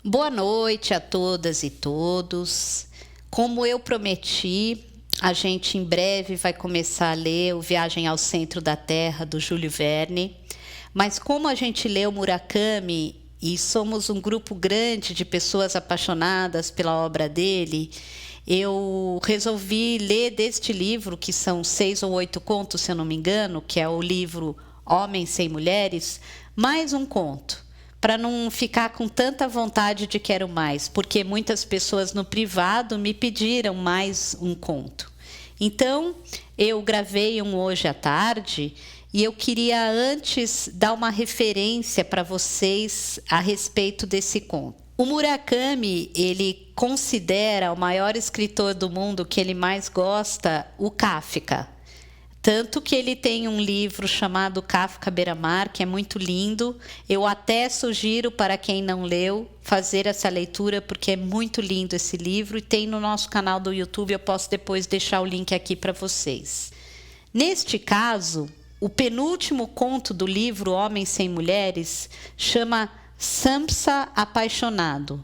Boa noite a todas e todos. Como eu prometi, a gente em breve vai começar a ler o Viagem ao Centro da Terra, do Júlio Verne. Mas como a gente leu Murakami e somos um grupo grande de pessoas apaixonadas pela obra dele, eu resolvi ler deste livro, que são 6 ou 8 contos, se eu não me engano, que é o livro Homens Sem Mulheres, mais um conto, para não ficar com tanta vontade de quero mais, porque muitas pessoas no privado me pediram mais um conto. Então, eu gravei um hoje à tarde e eu queria antes dar uma referência para vocês a respeito desse conto. O Murakami, ele considera o maior escritor do mundo que ele mais gosta, o Kafka. Tanto que ele tem um livro chamado Kafka Beira-Mar, que é muito lindo. Eu até sugiro para quem não leu fazer essa leitura, porque é muito lindo esse livro e tem no nosso canal do YouTube. Eu posso depois deixar o link aqui para vocês. Neste caso, o penúltimo conto do livro Homens Sem Mulheres chama Sampsa Apaixonado,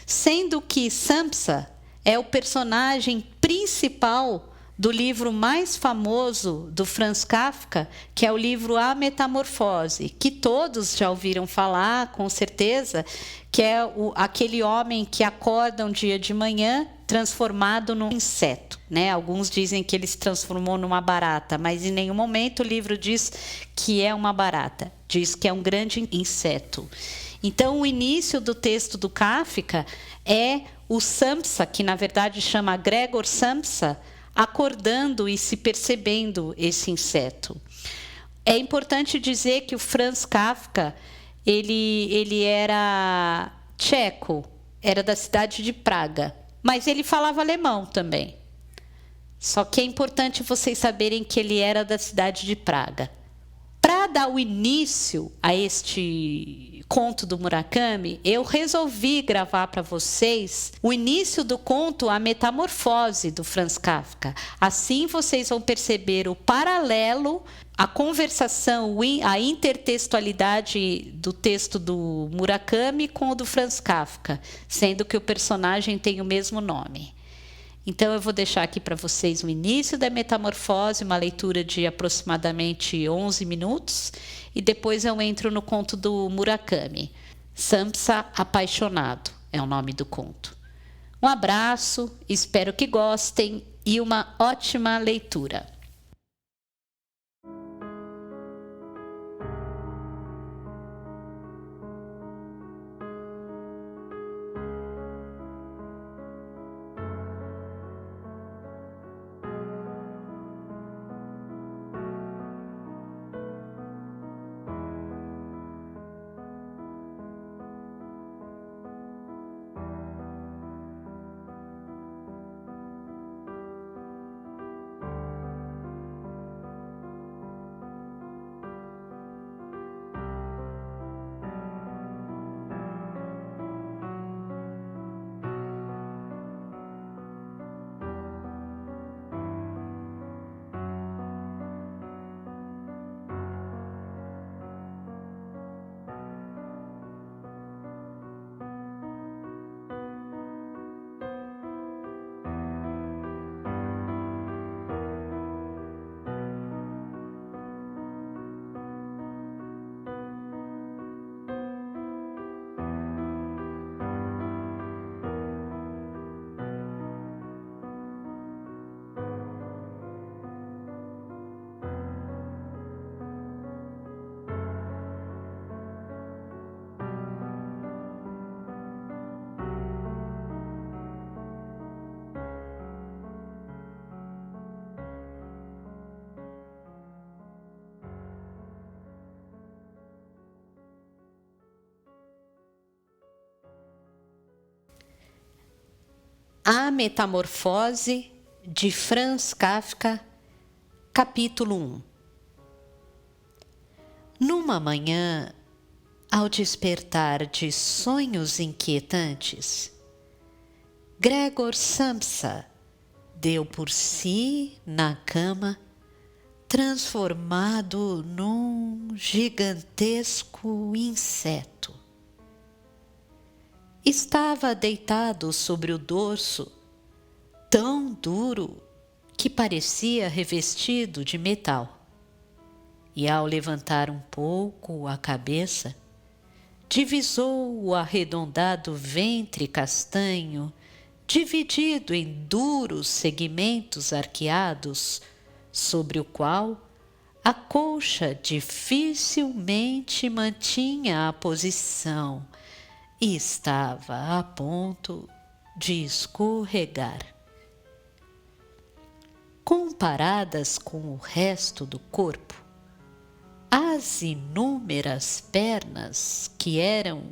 sendo que Sampsa é o personagem principal do livro mais famoso do Franz Kafka, que é o livro A Metamorfose, que todos já ouviram falar, com certeza, que é aquele homem que acorda um dia de manhã transformado num inseto, né? Alguns dizem que ele se transformou numa barata, mas em nenhum momento o livro diz que é uma barata, diz que é um grande inseto. Então, o início do texto do Kafka é o Sampsa, que na verdade chama Gregor Samsa, acordando e se percebendo esse inseto. É importante dizer que o Franz Kafka, ele era tcheco, era da cidade de Praga, mas ele falava alemão também. Só que é importante vocês saberem que ele era da cidade de Praga. Para dar o início a este conto do Murakami, eu resolvi gravar para vocês o início do conto A Metamorfose, do Franz Kafka. Assim vocês vão perceber o paralelo, a conversação, a intertextualidade do texto do Murakami com o do Franz Kafka, sendo que o personagem tem o mesmo nome. Então, eu vou deixar aqui para vocês o início da Metamorfose, uma leitura de aproximadamente 11 minutos, e depois eu entro no conto do Murakami. Sampsa Apaixonado é o nome do conto. Um abraço, espero que gostem e uma ótima leitura. A Metamorfose, de Franz Kafka, capítulo 1. Numa manhã, ao despertar de sonhos inquietantes, Gregor Samsa deu por si na cama, transformado num gigantesco inseto. estava deitado sobre o dorso, tão duro que parecia revestido de metal. E ao levantar um pouco a cabeça, divisou o arredondado ventre castanho, dividido em duros segmentos arqueados, sobre o qual a colcha dificilmente mantinha a posição e estava a ponto de escorregar. Comparadas com o resto do corpo, as inúmeras pernas, que eram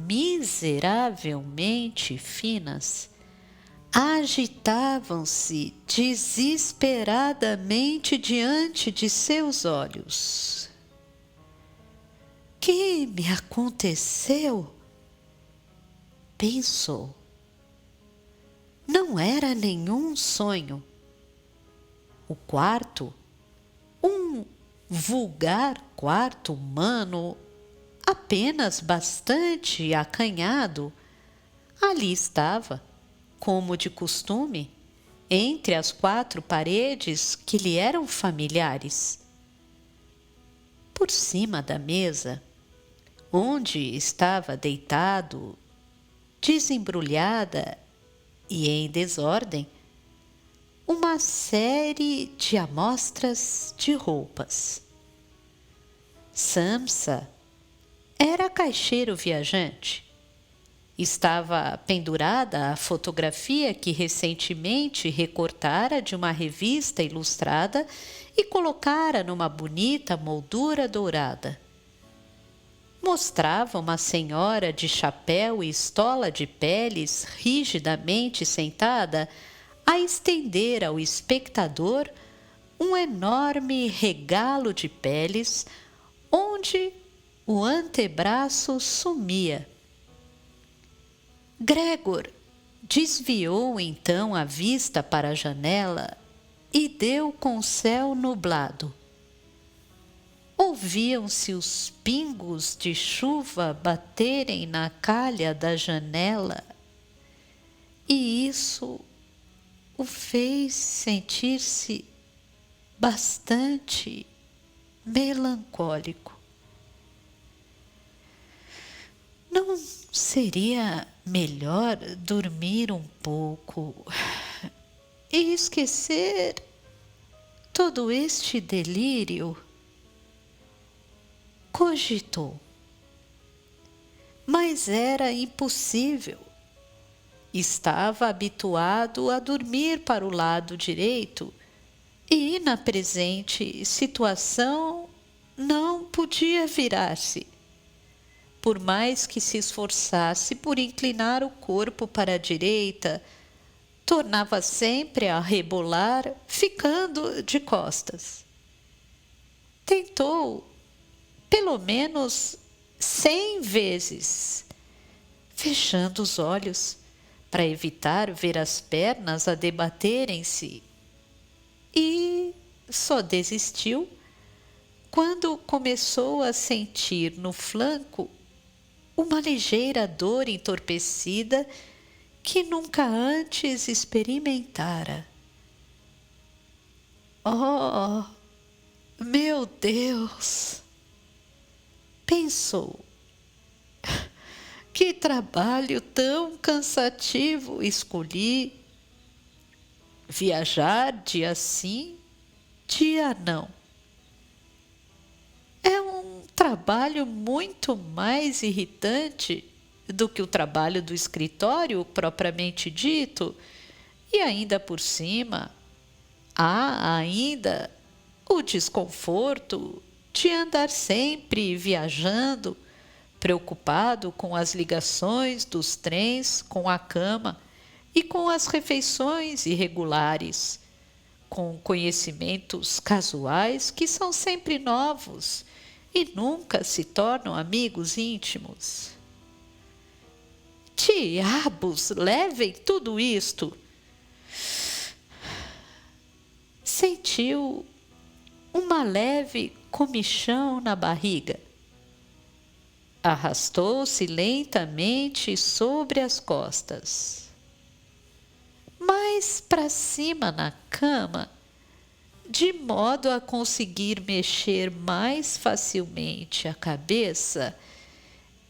miseravelmente finas, agitavam-se desesperadamente diante de seus olhos. Que me aconteceu? Pensou. Não era nenhum sonho. O quarto, um vulgar quarto humano, apenas bastante acanhado, ali estava, como de costume, entre as 4 paredes que lhe eram familiares. Por cima da mesa, onde estava deitado, desembrulhada e em desordem, uma série de amostras de roupas. Samsa era caixeiro viajante. Estava pendurada a fotografia que recentemente recortara de uma revista ilustrada e colocara numa bonita moldura dourada. Mostrava uma senhora de chapéu e estola de peles rigidamente sentada a estender ao espectador um enorme regalo de peles, onde o antebraço sumia. Gregor desviou então a vista para a janela e deu com o céu nublado. Ouviam-se os pingos de chuva baterem na calha da janela, e isso o fez sentir-se bastante melancólico. Não seria melhor dormir um pouco e esquecer todo este delírio? Cogitou. Mas era impossível. Estava habituado a dormir para o lado direito e, na presente situação, não podia virar-se. Por mais que se esforçasse por inclinar o corpo para a direita, tornava sempre a rebolar, ficando de costas. Tentou, pelo menos 100 vezes, fechando os olhos, para evitar ver as pernas a debaterem-se, e só desistiu quando começou a sentir no flanco uma ligeira dor entorpecida que nunca antes experimentara. Oh, meu Deus! Pensou. Que trabalho tão cansativo escolhi. Viajar dia sim, dia não. É um trabalho muito mais irritante do que o trabalho do escritório propriamente dito, e ainda por cima há ainda o desconforto de andar sempre viajando, preocupado com as ligações dos trens com a cama e com as refeições irregulares, com conhecimentos casuais que são sempre novos e nunca se tornam amigos íntimos. Diabos, levem tudo isto! Sentiu uma leve comichão na barriga. Arrastou-se lentamente sobre as costas. Mais para cima na cama, de modo a conseguir mexer mais facilmente a cabeça,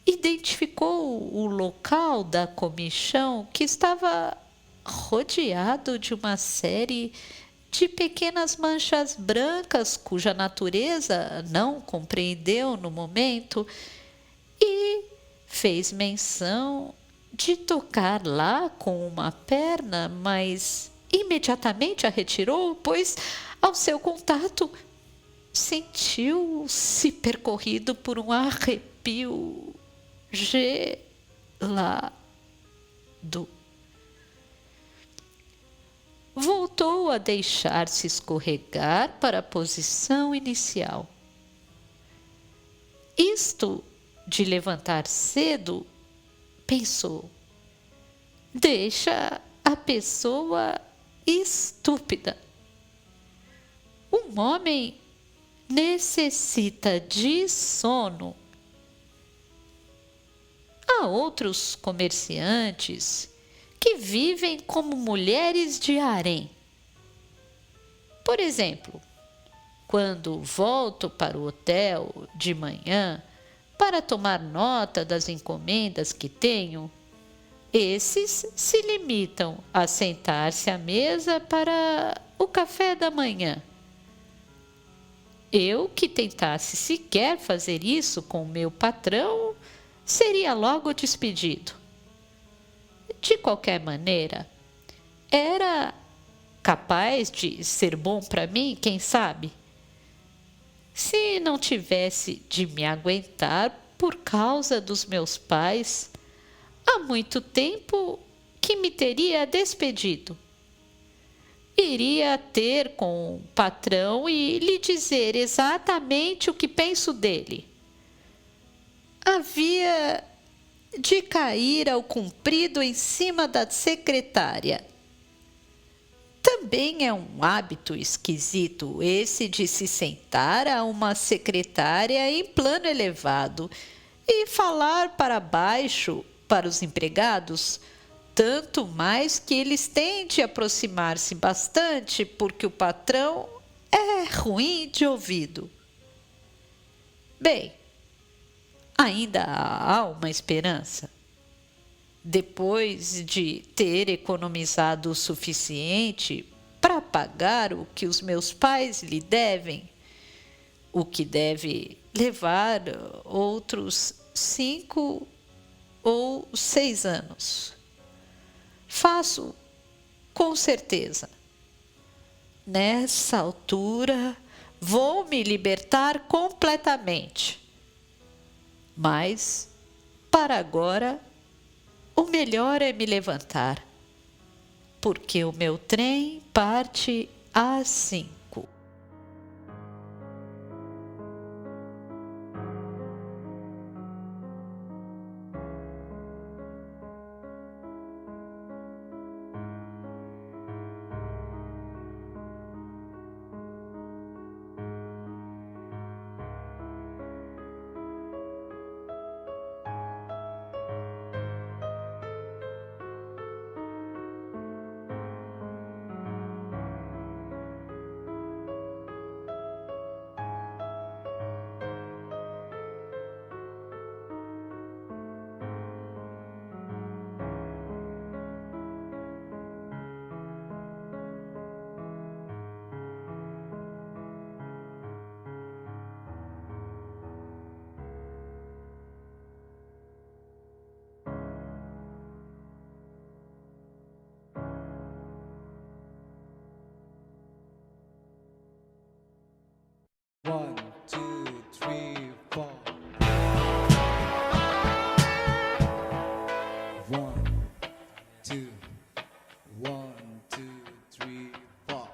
identificou o local da comichão, que estava rodeado de uma série de pequenas manchas brancas cuja natureza não compreendeu no momento, e fez menção de tocar lá com uma perna, mas imediatamente a retirou, pois ao seu contato sentiu-se percorrido por um arrepio gelado. Voltou a deixar-se escorregar para a posição inicial. Isto de levantar cedo, pensou, deixa a pessoa estúpida. Um homem necessita de sono. Há outros comerciantes que vivem como mulheres de harém. Por exemplo, quando volto para o hotel de manhã para tomar nota das encomendas que tenho, esses se limitam a sentar-se à mesa para o café da manhã. Eu que tentasse sequer fazer isso com meu patrão, seria logo despedido. De qualquer maneira, era capaz de ser bom para mim, quem sabe? Se não tivesse de me aguentar por causa dos meus pais, há muito tempo que me teria despedido. Iria ter com o patrão e lhe dizer exatamente o que penso dele. Havia de cair ao comprido em cima da secretária. Também é um hábito esquisito esse de se sentar a uma secretária em plano elevado e falar para baixo para os empregados, tanto mais que eles têm de aproximar-se bastante porque o patrão é ruim de ouvido. Bem, ainda há uma esperança. Depois de ter economizado o suficiente para pagar o que os meus pais lhe devem, o que deve levar outros 5 ou 6 anos. Faço com certeza. Nessa altura, vou me libertar completamente. Mas, para agora, o melhor é me levantar, porque o meu trem parte às 5. One, two, three, four. One, two, 1, 2, 3, 4.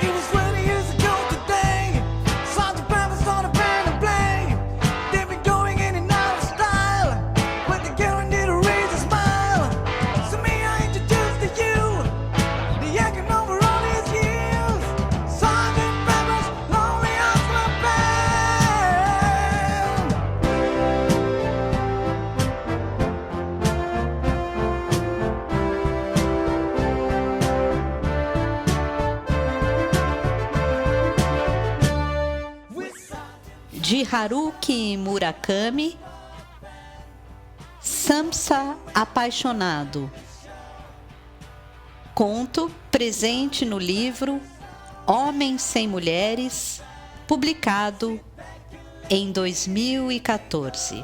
It was 20 years ago today. Sergeant Pepper's on a band and play. They've been going in and out of style, but they guarantee to raise a smile. So may I introduce to you de Haruki Murakami, Samsa Apaixonado. Conto presente no livro Homens Sem Mulheres, publicado em 2014.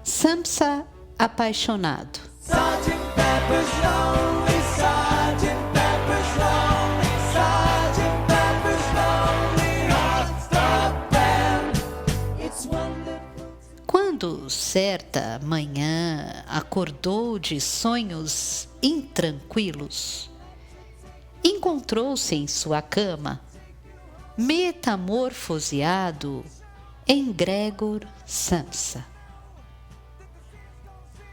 Samsa Apaixonado. Sgt. Pepper's Lonely, Sgt. Pepper's Lonely, Sgt. Pepper's Lonely Hearts Club Band. It's wonderful. Quando certa manhã acordou de sonhos intranquilos, encontrou-se em sua cama, metamorfoseado em Gregor Samsa.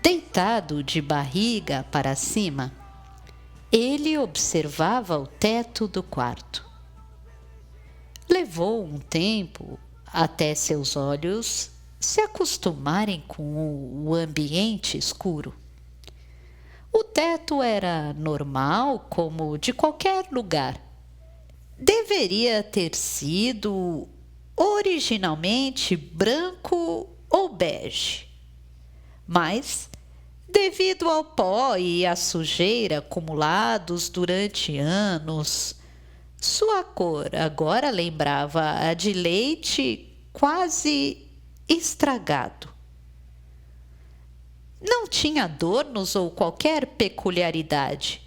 Deitado de barriga para cima, ele observava o teto do quarto. Levou um tempo até seus olhos se acostumarem com o ambiente escuro. O teto era normal, como de qualquer lugar. Deveria ter sido originalmente branco ou bege, mas, devido ao pó e à sujeira acumulados durante anos, sua cor agora lembrava a de leite quase estragado. Não tinha adornos ou qualquer peculiaridade,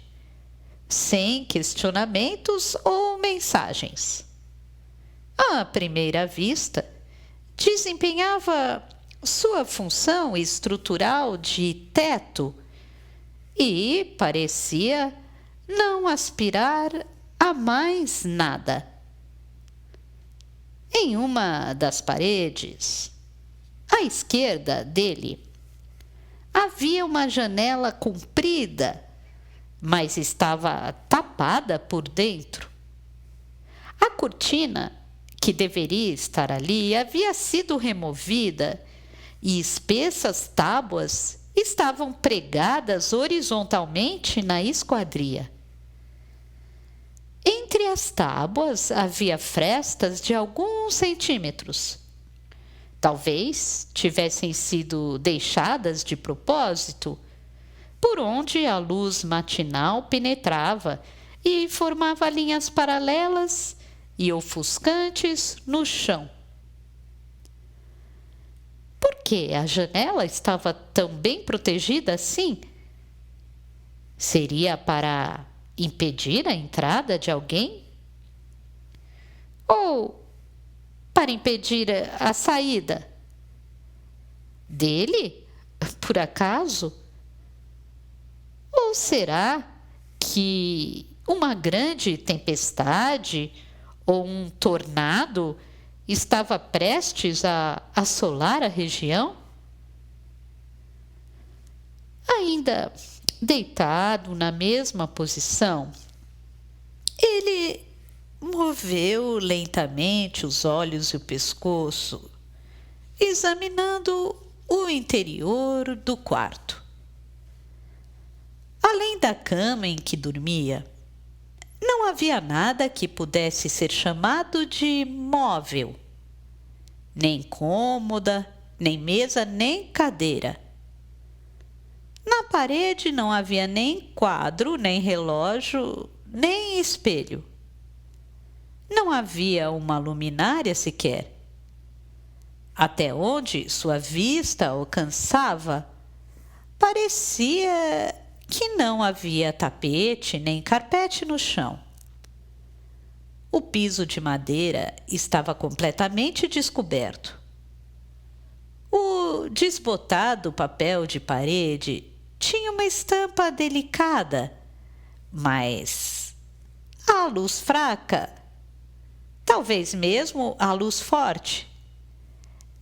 sem questionamentos ou mensagens. À primeira vista, desempenhava sua função estrutural de teto e parecia não aspirar a mais nada. Em uma das paredes, à esquerda dele, havia uma janela comprida, mas estava tapada por dentro. A cortina, que deveria estar ali, havia sido removida e espessas tábuas estavam pregadas horizontalmente na esquadria. Entre as tábuas havia frestas de alguns centímetros. Talvez tivessem sido deixadas de propósito, por onde a luz matinal penetrava e formava linhas paralelas e ofuscantes no chão. Por que a janela estava tão bem protegida assim? Seria para impedir a entrada de alguém? Ou para impedir a saída dele, por acaso? Ou será que uma grande tempestade ou um tornado estava prestes a assolar a região? Ainda deitado na mesma posição, ele moveu lentamente os olhos e o pescoço, examinando o interior do quarto. Além da cama em que dormia, não havia nada que pudesse ser chamado de móvel, nem cômoda, nem mesa, nem cadeira. Na parede não havia nem quadro, nem relógio, nem espelho. Não havia uma luminária sequer. Até onde sua vista alcançava, parecia que não havia tapete nem carpete no chão. O piso de madeira estava completamente descoberto. O desbotado papel de parede tinha uma estampa delicada, mas a luz fraca, talvez mesmo a luz forte,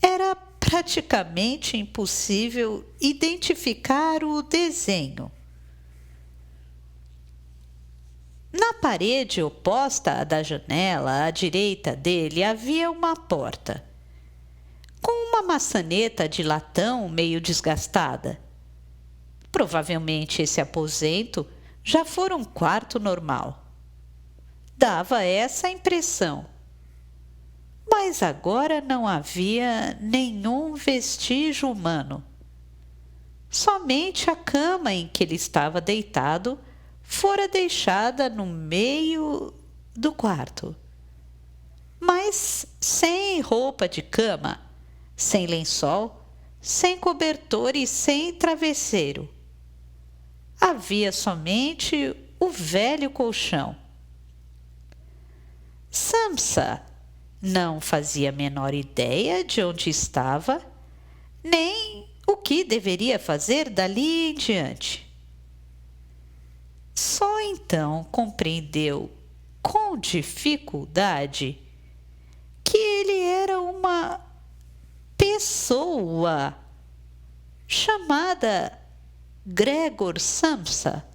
era praticamente impossível identificar o desenho. Na parede oposta à da janela, à direita dele, havia uma porta, com uma maçaneta de latão meio desgastada. Provavelmente esse aposento já fora um quarto normal. Dava essa impressão. mas agora não havia nenhum vestígio humano. Somente a cama em que ele estava deitado fora deixada no meio do quarto, mas sem roupa de cama, sem lençol, sem cobertor e sem travesseiro. Havia somente o velho colchão. Samsa não fazia a menor ideia de onde estava, nem o que deveria fazer dali em diante. Só então compreendeu com dificuldade que ele era uma pessoa chamada Gregor Samsa.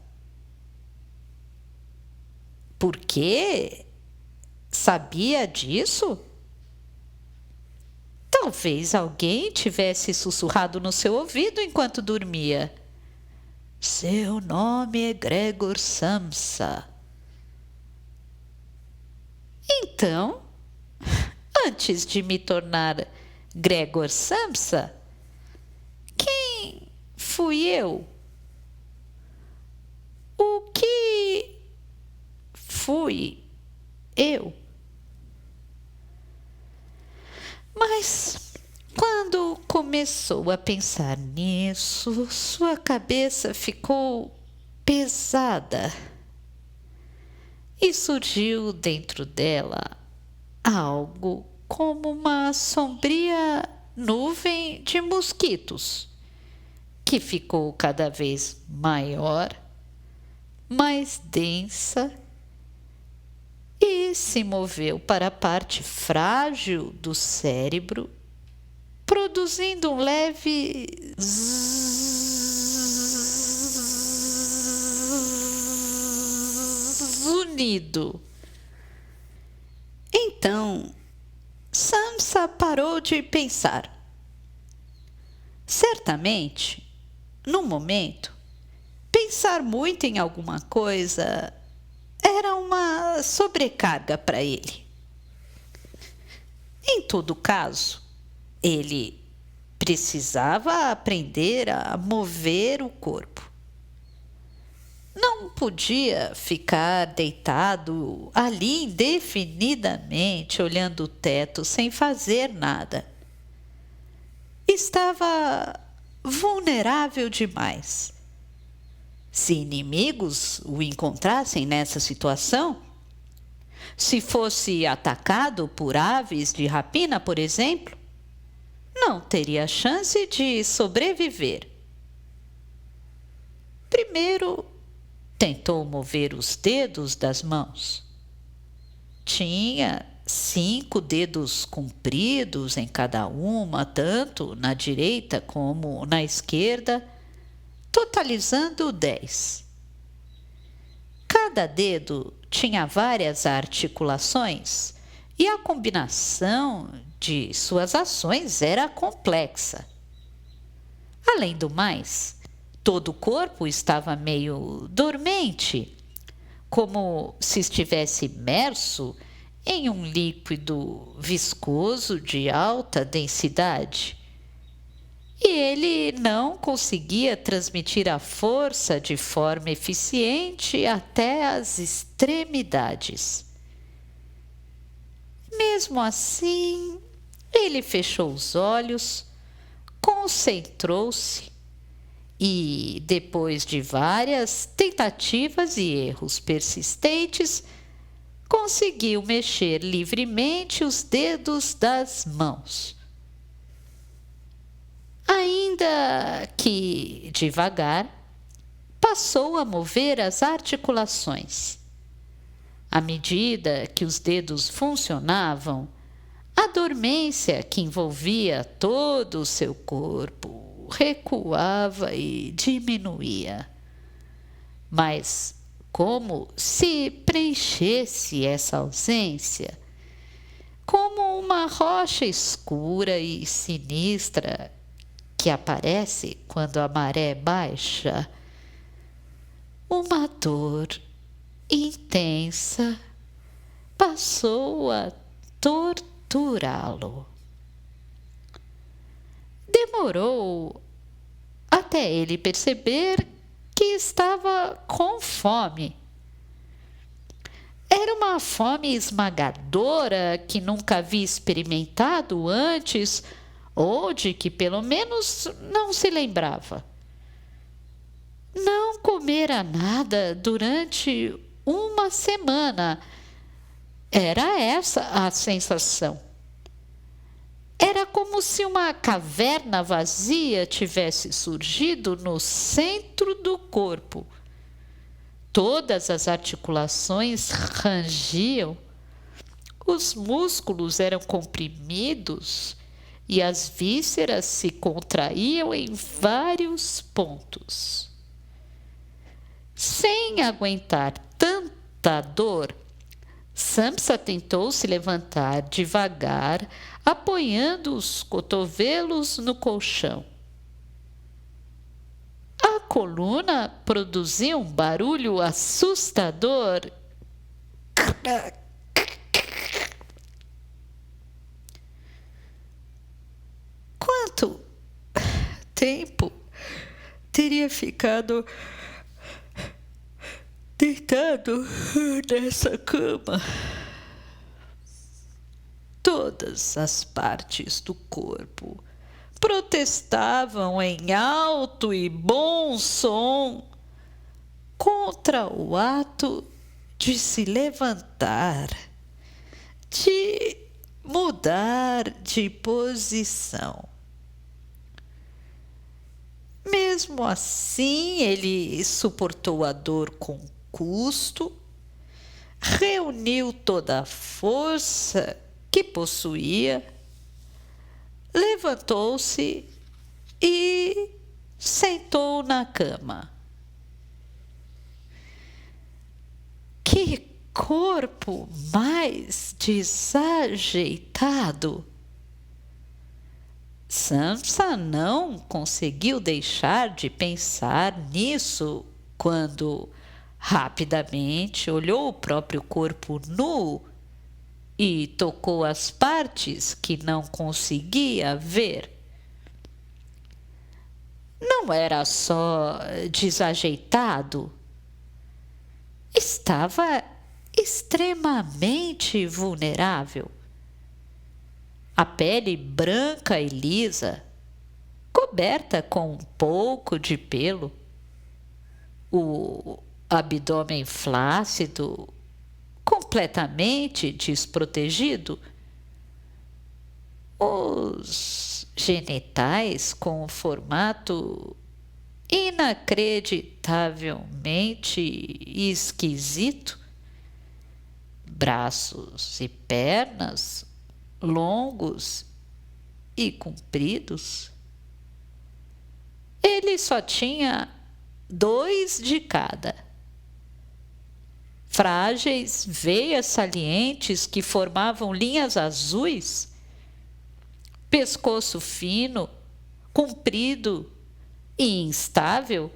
Por quê? Sabia disso? Talvez alguém tivesse sussurrado no seu ouvido enquanto dormia. Seu nome é Gregor Samsa. Então, antes de me tornar Gregor Samsa, quem fui eu? O que fui eu? Mas quando começou a pensar nisso, sua cabeça ficou pesada e surgiu dentro dela algo como uma sombria nuvem de mosquitos, que ficou cada vez maior, mais densa, e se moveu para a parte frágil do cérebro, produzindo um leve zunido. Então, Samsa parou de pensar. Certamente, no momento, pensar muito em alguma coisa era uma sobrecarga para ele. Em todo caso, ele precisava aprender a mover o corpo. Não podia ficar deitado ali indefinidamente, olhando o teto, sem fazer nada. Estava vulnerável demais. Se inimigos o encontrassem nessa situação, se fosse atacado por aves de rapina, por exemplo, não teria chance de sobreviver. Primeiro, tentou mover os dedos das mãos. Tinha 5 dedos compridos em cada uma, tanto na direita como na esquerda, totalizando 10. Cada dedo tinha várias articulações e a combinação de suas ações era complexa. Além do mais, todo o corpo estava meio dormente, como se estivesse imerso em um líquido viscoso de alta densidade. E ele não conseguia transmitir a força de forma eficiente até as extremidades. Mesmo assim, ele fechou os olhos, concentrou-se e, depois de várias tentativas e erros persistentes, conseguiu mexer livremente os dedos das mãos. Ainda que devagar, passou a mover as articulações. À medida que os dedos funcionavam, a dormência que envolvia todo o seu corpo recuava e diminuía. Mas, como se preenchesse essa ausência, como uma rocha escura e sinistra que aparece quando a maré baixa, uma dor intensa passou a torturar capturá-lo. Demorou até ele perceber que estava com fome. Era uma fome esmagadora que nunca havia experimentado antes, ou de que pelo menos não se lembrava. Não comera nada durante uma semana. Era essa a sensação. Era como se uma caverna vazia tivesse surgido no centro do corpo. Todas as articulações rangiam, os músculos eram comprimidos e as vísceras se contraíam em vários pontos. Sem aguentar tanta dor, Samsa tentou se levantar devagar, apoiando os cotovelos no colchão. A coluna produzia um barulho assustador. Quanto tempo teria ficado deitado nessa cama? Todas as partes do corpo protestavam em alto e bom som contra o ato de se levantar, de mudar de posição. Mesmo assim, ele suportou a dor com custo, reuniu toda a força que possuía, levantou-se e sentou na cama. Que corpo mais desajeitado! Samsa não conseguiu deixar de pensar nisso quando rapidamente olhou o próprio corpo nu e tocou as partes que não conseguia ver. Não era só desajeitado, estava extremamente vulnerável. A pele branca e lisa, coberta com um pouco de pelo, o abdômen flácido, completamente desprotegido, os genitais com um formato inacreditavelmente esquisito, braços e pernas longos e compridos. Ele só tinha 2 de cada. Frágeis veias salientes que formavam linhas azuis, pescoço fino, comprido e instável,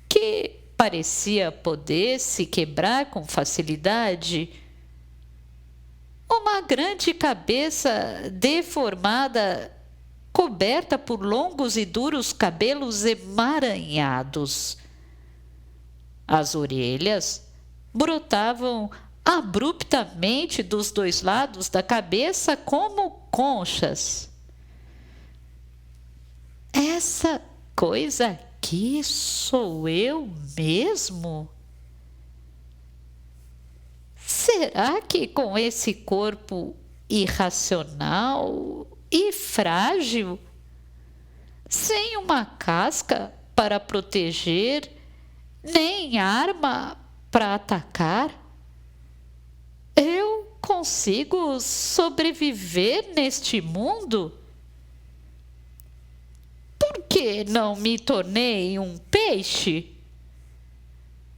que parecia poder se quebrar com facilidade. Uma grande cabeça deformada, coberta por longos e duros cabelos emaranhados. As orelhas brotavam abruptamente dos 2 lados da cabeça como conchas. Essa coisa aqui sou eu mesmo? Será que com esse corpo irracional e frágil, sem uma casca para proteger, nem arma para atacar, eu consigo sobreviver neste mundo? Por que não me tornei um peixe?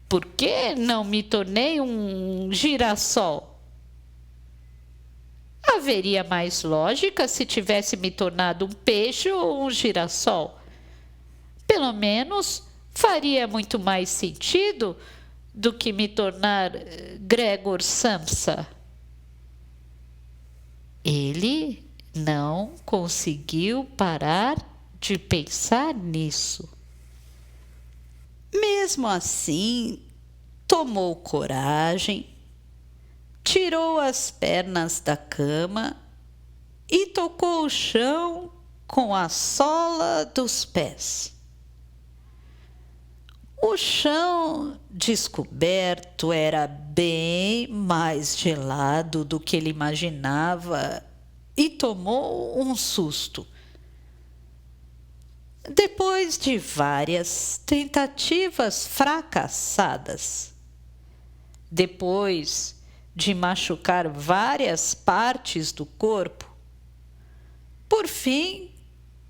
Por que não me tornei um girassol? Haveria mais lógica se tivesse me tornado um peixe ou um girassol. Pelo menos faria muito mais sentido do que me tornar Gregor Samsa. Ele não conseguiu parar de pensar nisso. Mesmo assim, tomou coragem, tirou as pernas da cama e tocou o chão com a sola dos pés. O chão descoberto era bem mais gelado do que ele imaginava e tomou um susto. Depois de várias tentativas fracassadas, depois de machucar várias partes do corpo, por fim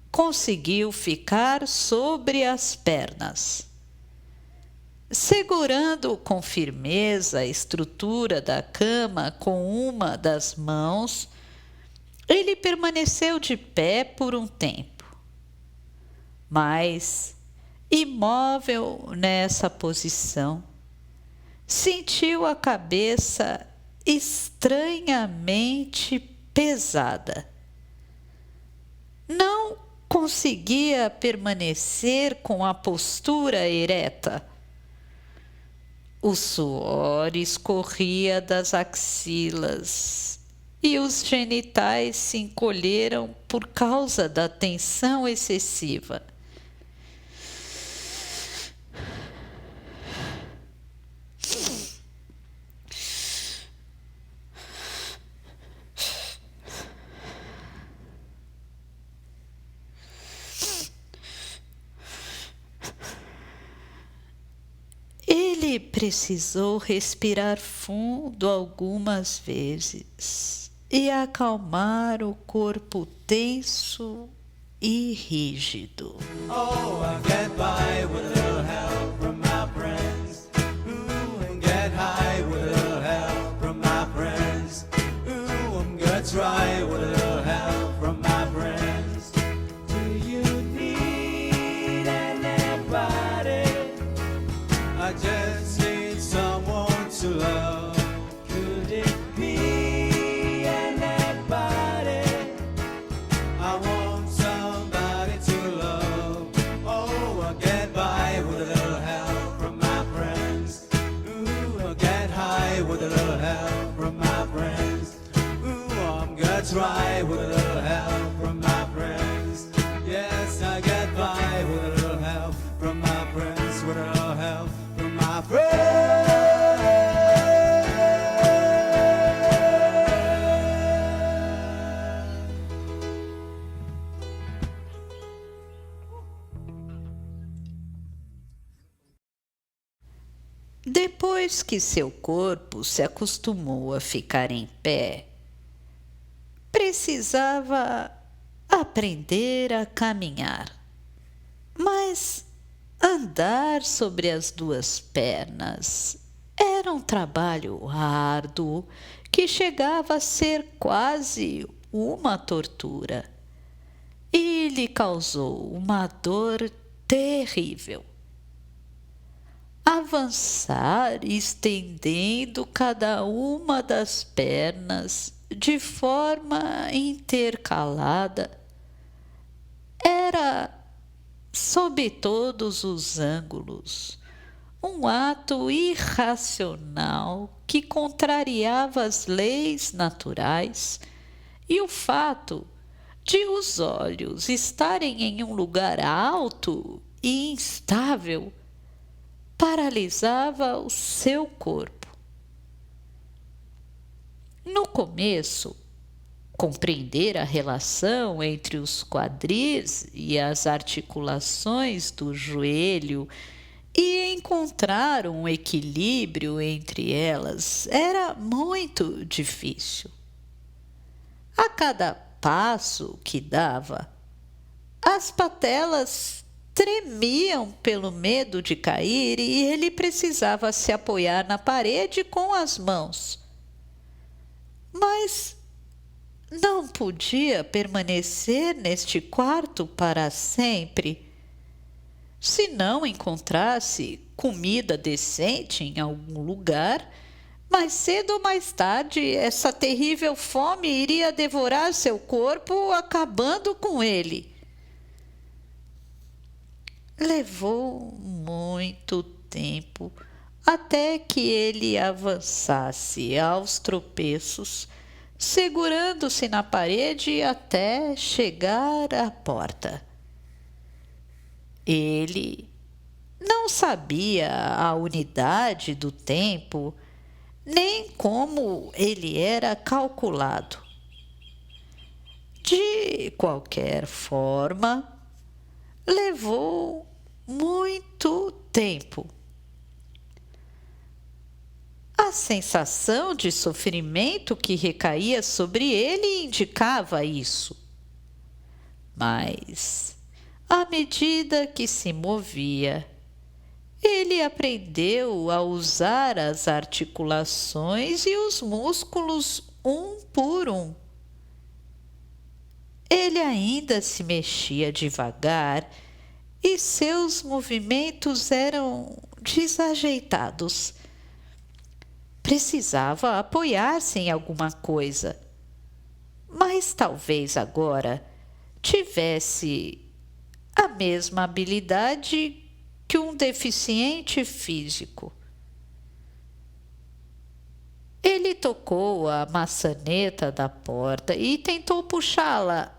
conseguiu ficar sobre as pernas. Segurando com firmeza a estrutura da cama com uma das mãos, ele permaneceu de pé por um tempo. Mas, imóvel nessa posição, sentiu a cabeça estranhamente pesada. Não conseguia permanecer com a postura ereta. O suor escorria das axilas e os genitais se encolheram por causa da tensão excessiva. Ele precisou respirar fundo algumas vezes e acalmar o corpo tenso e rígido. Oh, I get by with a little help from my friends. Ooh, and get high with a little help from my friends. Ooh, I'm gonna try with a little help from my friends. Do you need anybody? I just need someone to love. Could it be anybody? I want somebody to love. Oh, I get by with a little help from my friends. Ooh, I get high with a little help from my friends. Ooh, I'm gonna try with a little help from my friends. Yes, I get by with a little help from my friends. With a little help from my friends. Depois que seu corpo se acostumou a ficar em pé, precisava aprender a caminhar. Mas andar sobre as duas pernas era um trabalho árduo que chegava a ser quase uma tortura e lhe causou uma dor terrível. Avançar estendendo cada uma das pernas de forma intercalada era, sob todos os ângulos, um ato irracional que contrariava as leis naturais e o fato de os olhos estarem em um lugar alto e instável paralisava o seu corpo. No começo, compreender a relação entre os quadris e as articulações do joelho e encontrar um equilíbrio entre elas era muito difícil. A cada passo que dava, as patelas tremiam pelo medo de cair e ele precisava se apoiar na parede com as mãos. Mas não podia permanecer neste quarto para sempre. Se não encontrasse comida decente em algum lugar, Mais cedo ou mais tarde, essa terrível fome iria devorar seu corpo, acabando com ele. Levou muito tempo até que ele avançasse aos tropeços, segurando-se na parede até chegar à porta. Ele não sabia a unidade do tempo, nem como ele era calculado. De qualquer forma, levou muito tempo. A sensação de sofrimento que recaía sobre ele indicava isso. Mas, à medida que se movia, ele aprendeu a usar as articulações e os músculos um por um. Ele ainda se mexia devagar e seus movimentos eram desajeitados. Precisava apoiar-se em alguma coisa, mas talvez agora tivesse a mesma habilidade que um deficiente físico. Ele tocou a maçaneta da porta e tentou puxá-la,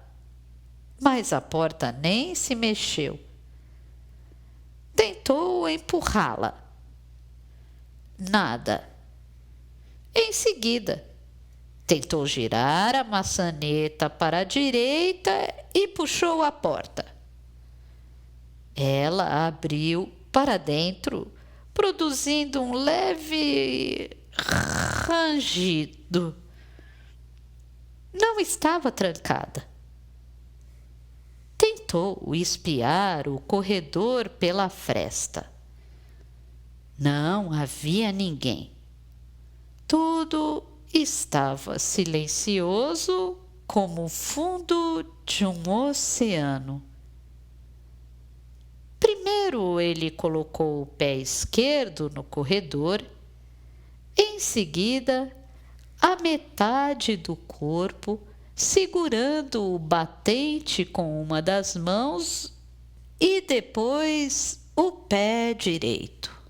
mas a porta nem se mexeu. Tentou empurrá-la. Nada. Em seguida, tentou girar a maçaneta para a direita e puxou a porta. Ela abriu para dentro, produzindo um leve rangido. Não estava trancada. Tentou espiar o corredor pela fresta. Não havia ninguém. Tudo estava silencioso como o fundo de um oceano. Primeiro ele colocou o pé esquerdo no corredor, em seguida a metade do corpo, segurando o batente com uma das mãos e depois o pé direito.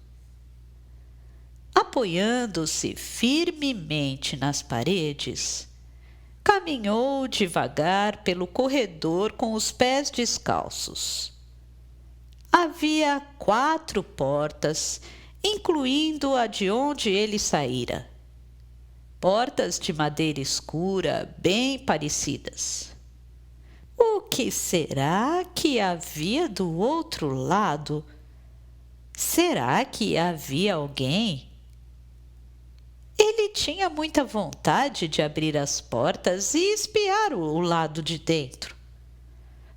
Apoiando-se firmemente nas paredes, caminhou devagar pelo corredor com os pés descalços. Havia 4 portas, incluindo a de onde ele saíra. Portas de madeira escura, bem parecidas. O que será que havia do outro lado? Será que havia alguém? Ele tinha muita vontade de abrir as portas e espiar o lado de dentro.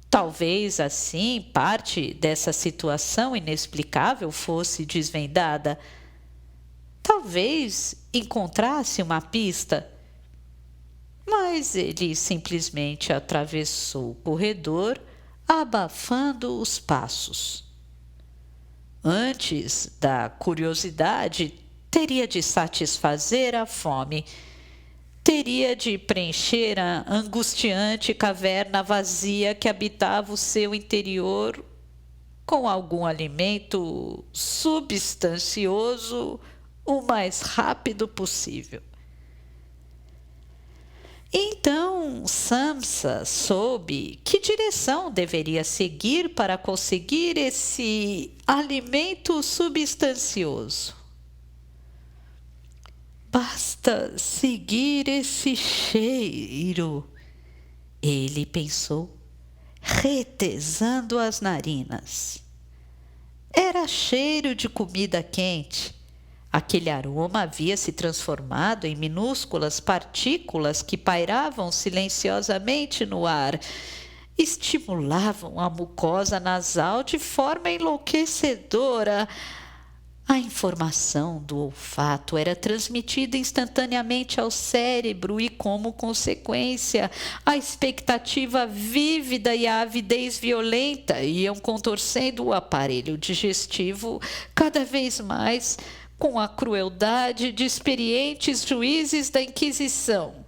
Talvez assim parte dessa situação inexplicável fosse desvendada. Talvez encontrasse uma pista. Mas ele simplesmente atravessou o corredor, abafando os passos. Antes da curiosidade, teria de satisfazer a fome. Teria de preencher a angustiante caverna vazia que habitava o seu interior com algum alimento substancioso o mais rápido possível. Então Samsa soube que direção deveria seguir para conseguir esse alimento substancioso. Basta seguir esse cheiro, ele pensou, retesando as narinas. Era cheiro de comida quente. Aquele aroma havia se transformado em minúsculas partículas que pairavam silenciosamente no ar. Estimulavam a mucosa nasal de forma enlouquecedora. A informação do olfato era transmitida instantaneamente ao cérebro e, como consequência, a expectativa vívida e a avidez violenta iam contorcendo o aparelho digestivo cada vez mais, com a crueldade de experientes juízes da Inquisição.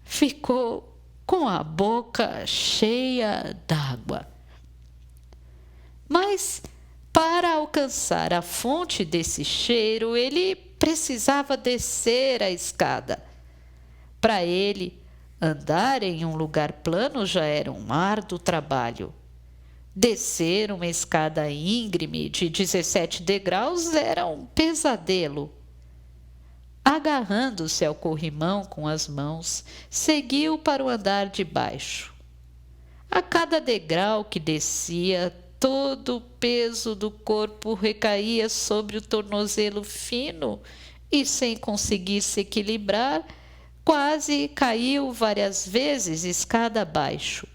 Ficou com a boca cheia d'água. Mas, para alcançar a fonte desse cheiro, ele precisava descer a escada. Para ele, andar em um lugar plano já era um árduo trabalho. Descer uma escada íngreme de 17 degraus era um pesadelo. Agarrando-se ao corrimão com as mãos, seguiu para o andar de baixo. A cada degrau que descia, todo o peso do corpo recaía sobre o tornozelo fino e, sem conseguir se equilibrar, quase caiu várias vezes escada abaixo.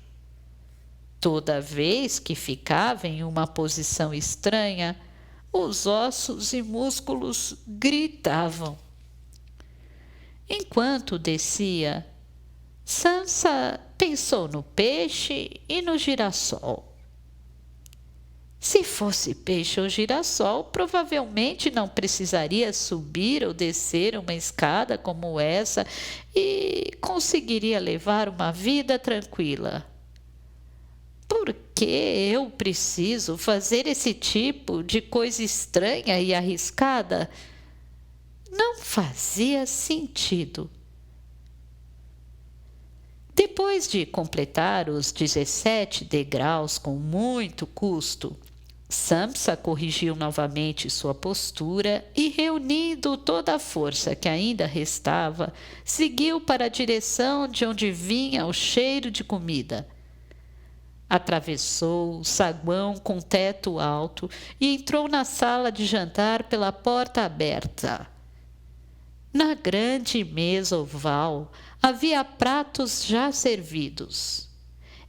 Toda vez que ficava em uma posição estranha, os ossos e músculos gritavam. Enquanto descia, Sansa pensou no peixe e no girassol. Se fosse peixe ou girassol, provavelmente não precisaria subir ou descer uma escada como essa e conseguiria levar uma vida tranquila. Por que eu preciso fazer esse tipo de coisa estranha e arriscada? Não fazia sentido. Depois de completar os 17 degraus com muito custo, Sansa corrigiu novamente sua postura e, reunindo toda a força que ainda restava, seguiu para a direção de onde vinha o cheiro de comida. Atravessou o saguão com teto alto e entrou na sala de jantar pela porta aberta. Na grande mesa oval havia pratos já servidos.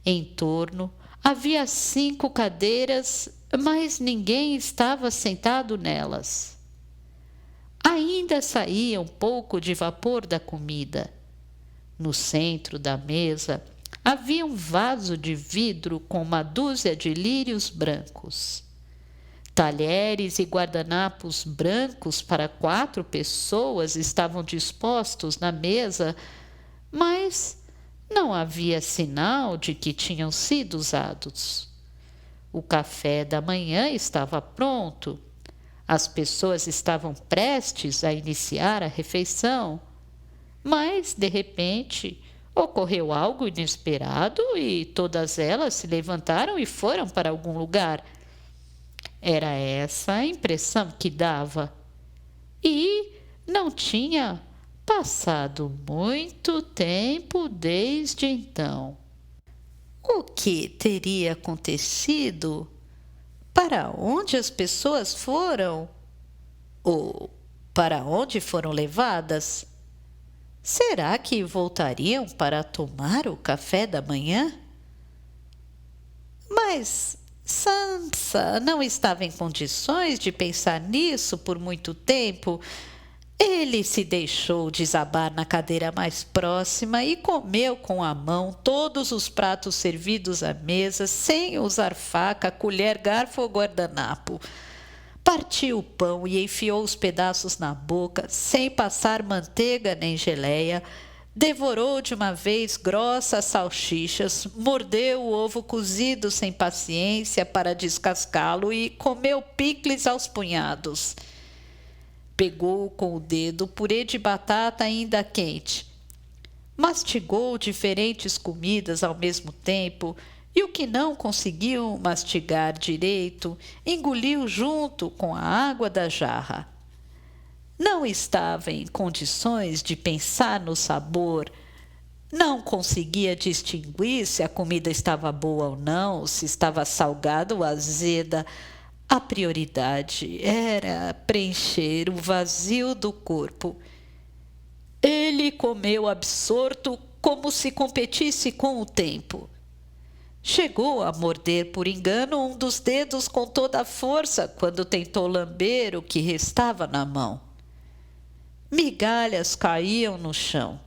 Em torno havia 5 cadeiras, mas ninguém estava sentado nelas. Ainda saía um pouco de vapor da comida. No centro da mesa havia um vaso de vidro com uma dúzia de lírios brancos. Talheres e guardanapos brancos para 4 pessoas estavam dispostos na mesa, mas não havia sinal de que tinham sido usados. O café da manhã estava pronto. As pessoas estavam prestes a iniciar a refeição, mas, de repente, ocorreu algo inesperado e todas elas se levantaram e foram para algum lugar. Era essa a impressão que dava. E não tinha passado muito tempo desde então. O que teria acontecido? Para onde as pessoas foram? Ou para onde foram levadas? Será que voltariam para tomar o café da manhã? Mas Sansa não estava em condições de pensar nisso por muito tempo. Ele se deixou desabar na cadeira mais próxima e comeu com a mão todos os pratos servidos à mesa, sem usar faca, colher, garfo ou guardanapo. Partiu o pão e enfiou os pedaços na boca, sem passar manteiga nem geleia. Devorou de uma vez grossas salsichas, mordeu o ovo cozido sem paciência para descascá-lo e comeu picles aos punhados. Pegou com o dedo purê de batata ainda quente. Mastigou diferentes comidas ao mesmo tempo e o que não conseguiu mastigar direito, engoliu junto com a água da jarra. Não estava em condições de pensar no sabor. Não conseguia distinguir se a comida estava boa ou não, se estava salgada ou azeda. A prioridade era preencher o vazio do corpo. Ele comeu absorto, como se competisse com o tempo. Chegou a morder por engano um dos dedos com toda a força quando tentou lamber o que restava na mão. Migalhas caíam no chão.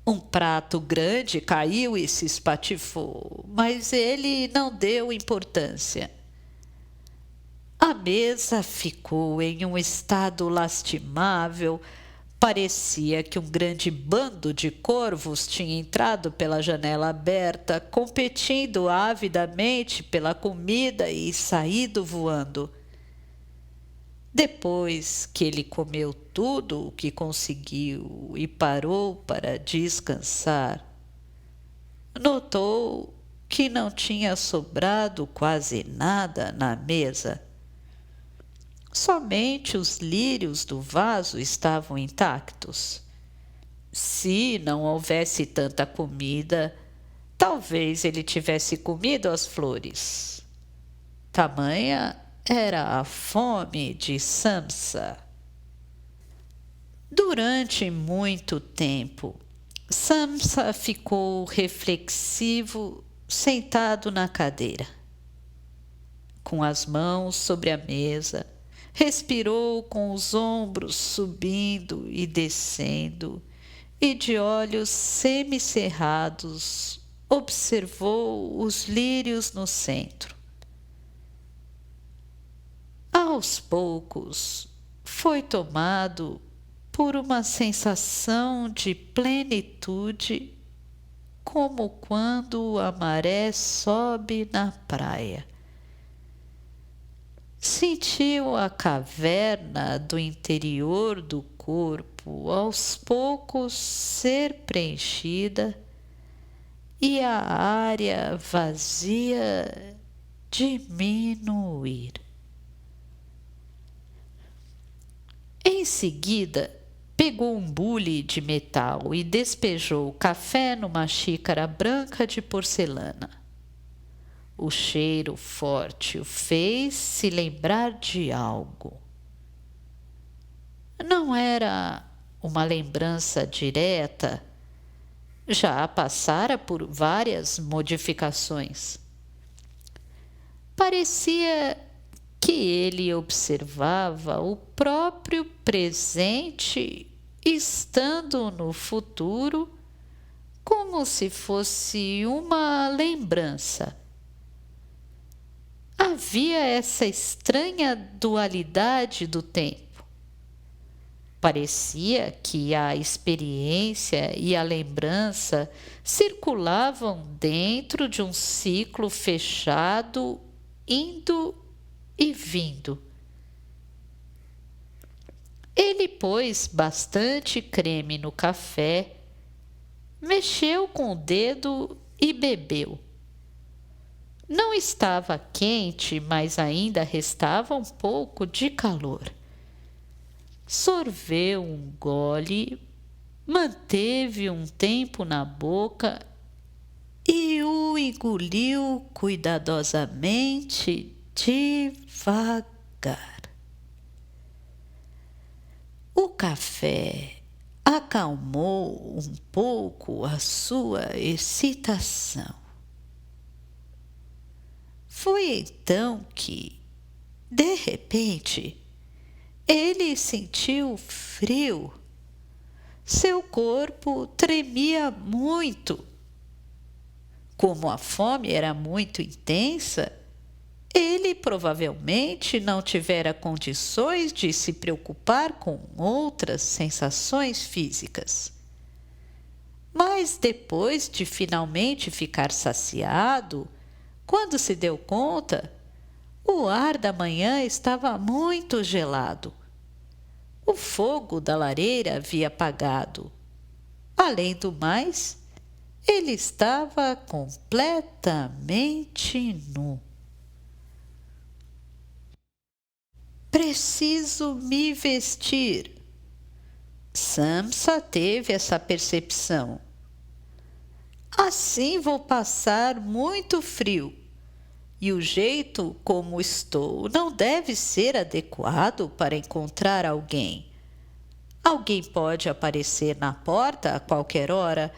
Um prato grande caiu e se espatifou, mas ele não deu importância. A mesa ficou em um estado lastimável. Parecia que um grande bando de corvos tinha entrado pela janela aberta, competindo avidamente pela comida e saído voando. Depois que ele comeu tudo o que conseguiu e parou para descansar, notou que não tinha sobrado quase nada na mesa. Somente os lírios do vaso estavam intactos. Se não houvesse tanta comida, talvez ele tivesse comido as flores. Tamanha era a fome de Samsa. Durante muito tempo, Samsa ficou reflexivo, sentado na cadeira. Com as mãos sobre a mesa, respirou com os ombros subindo e descendo, e de olhos semicerrados observou os lírios no centro. Aos poucos, foi tomado por uma sensação de plenitude, como quando a maré sobe na praia. Sentiu a caverna do interior do corpo aos poucos ser preenchida e a área vazia diminuir. Em seguida, pegou um bule de metal e despejou o café numa xícara branca de porcelana. O cheiro forte o fez se lembrar de algo. Não era uma lembrança direta, já passara por várias modificações. Parecia que ele observava o próprio presente estando no futuro, como se fosse uma lembrança. Havia essa estranha dualidade do tempo. Parecia que a experiência e a lembrança circulavam dentro de um ciclo fechado, indo e vindo. Ele pôs bastante creme no café, mexeu com o dedo e bebeu. Não estava quente, mas ainda restava um pouco de calor. Sorveu um gole, manteve um tempo na boca e o engoliu cuidadosamente, devagar. O café acalmou um pouco a sua excitação. Foi então que, de repente, ele sentiu frio. Seu corpo tremia muito. Como a fome era muito intensa, ele provavelmente não tivera condições de se preocupar com outras sensações físicas. Mas depois de finalmente ficar saciado, quando se deu conta, o ar da manhã estava muito gelado. O fogo da lareira havia apagado. Além do mais, ele estava completamente nu. Preciso me vestir. Samsa teve essa percepção. Assim vou passar muito frio. E o jeito como estou não deve ser adequado para encontrar alguém. Alguém pode aparecer na porta a qualquer hora.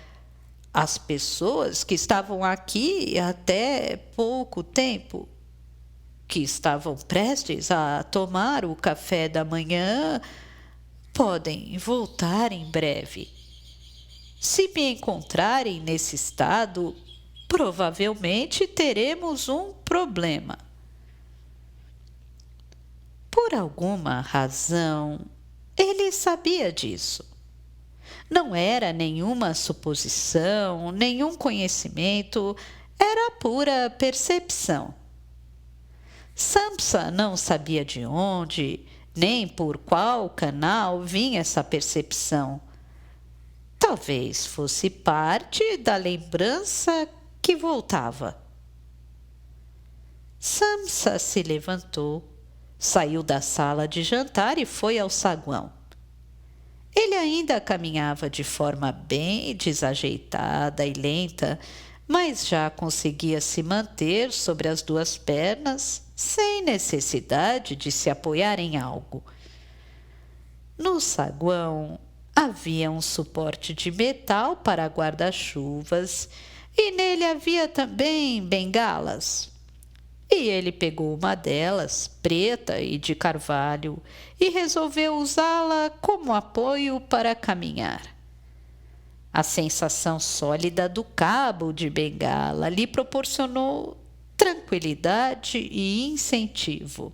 As pessoas que estavam aqui até pouco tempo, que estavam prestes a tomar o café da manhã, podem voltar em breve. Se me encontrarem nesse estado, provavelmente teremos um problema. Por alguma razão, ele sabia disso. Não era nenhuma suposição, nenhum conhecimento, era pura percepção. Samsa não sabia de onde, nem por qual canal vinha essa percepção. Talvez fosse parte da lembrança que voltava. Samsa se levantou, saiu da sala de jantar e foi ao saguão. Ele ainda caminhava de forma bem desajeitada e lenta, mas já conseguia se manter sobre as duas pernas, sem necessidade de se apoiar em algo. No saguão havia um suporte de metal para guarda-chuvas e nele havia também bengalas. E ele pegou uma delas, preta e de carvalho, e resolveu usá-la como apoio para caminhar. A sensação sólida do cabo de bengala lhe proporcionou tranquilidade e incentivo.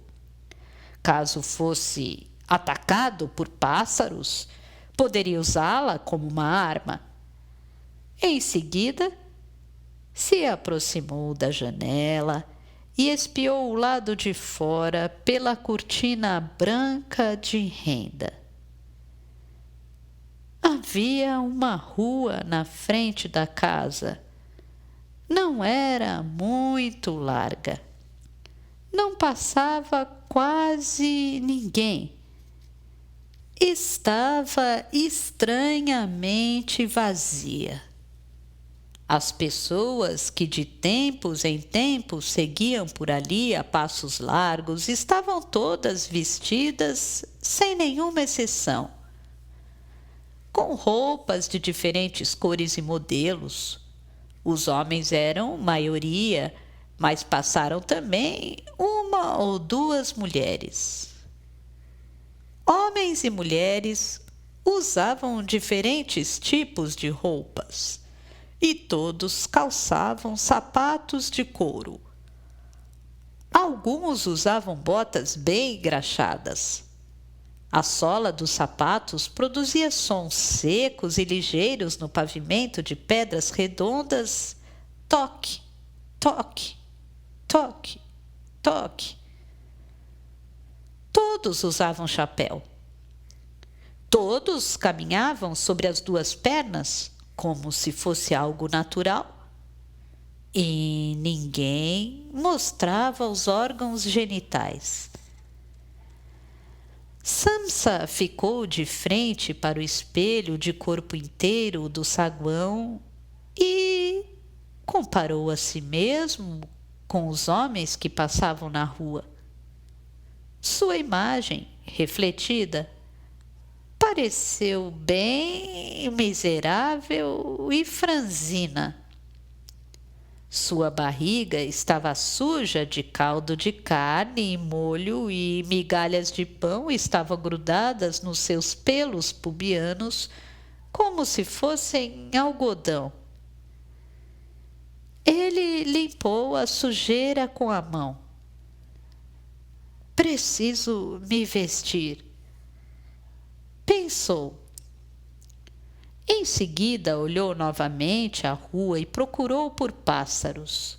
Caso fosse atacado por pássaros, poderia usá-la como uma arma. Em seguida, se aproximou da janela e espiou o lado de fora pela cortina branca de renda. Havia uma rua na frente da casa. Não era muito larga. Não passava quase ninguém. Estava estranhamente vazia. As pessoas que de tempos em tempos seguiam por ali a passos largos estavam todas vestidas, sem nenhuma exceção, com roupas de diferentes cores e modelos. Os homens eram maioria, mas passaram também uma ou duas mulheres. Homens e mulheres usavam diferentes tipos de roupas e todos calçavam sapatos de couro. Alguns usavam botas bem engraxadas. A sola dos sapatos produzia sons secos e ligeiros no pavimento de pedras redondas. Toque, toque, toque, toque. Todos usavam chapéu. Todos caminhavam sobre as duas pernas, como se fosse algo natural. E ninguém mostrava os órgãos genitais. Samsa ficou de frente para o espelho de corpo inteiro do saguão e comparou a si mesmo com os homens que passavam na rua. Sua imagem, refletida, pareceu bem miserável e franzina. Sua barriga estava suja de caldo de carne e molho e migalhas de pão estavam grudadas nos seus pelos pubianos como se fossem algodão. Ele limpou a sujeira com a mão. Preciso me vestir, pensou. Em seguida, olhou novamente a rua e procurou por pássaros.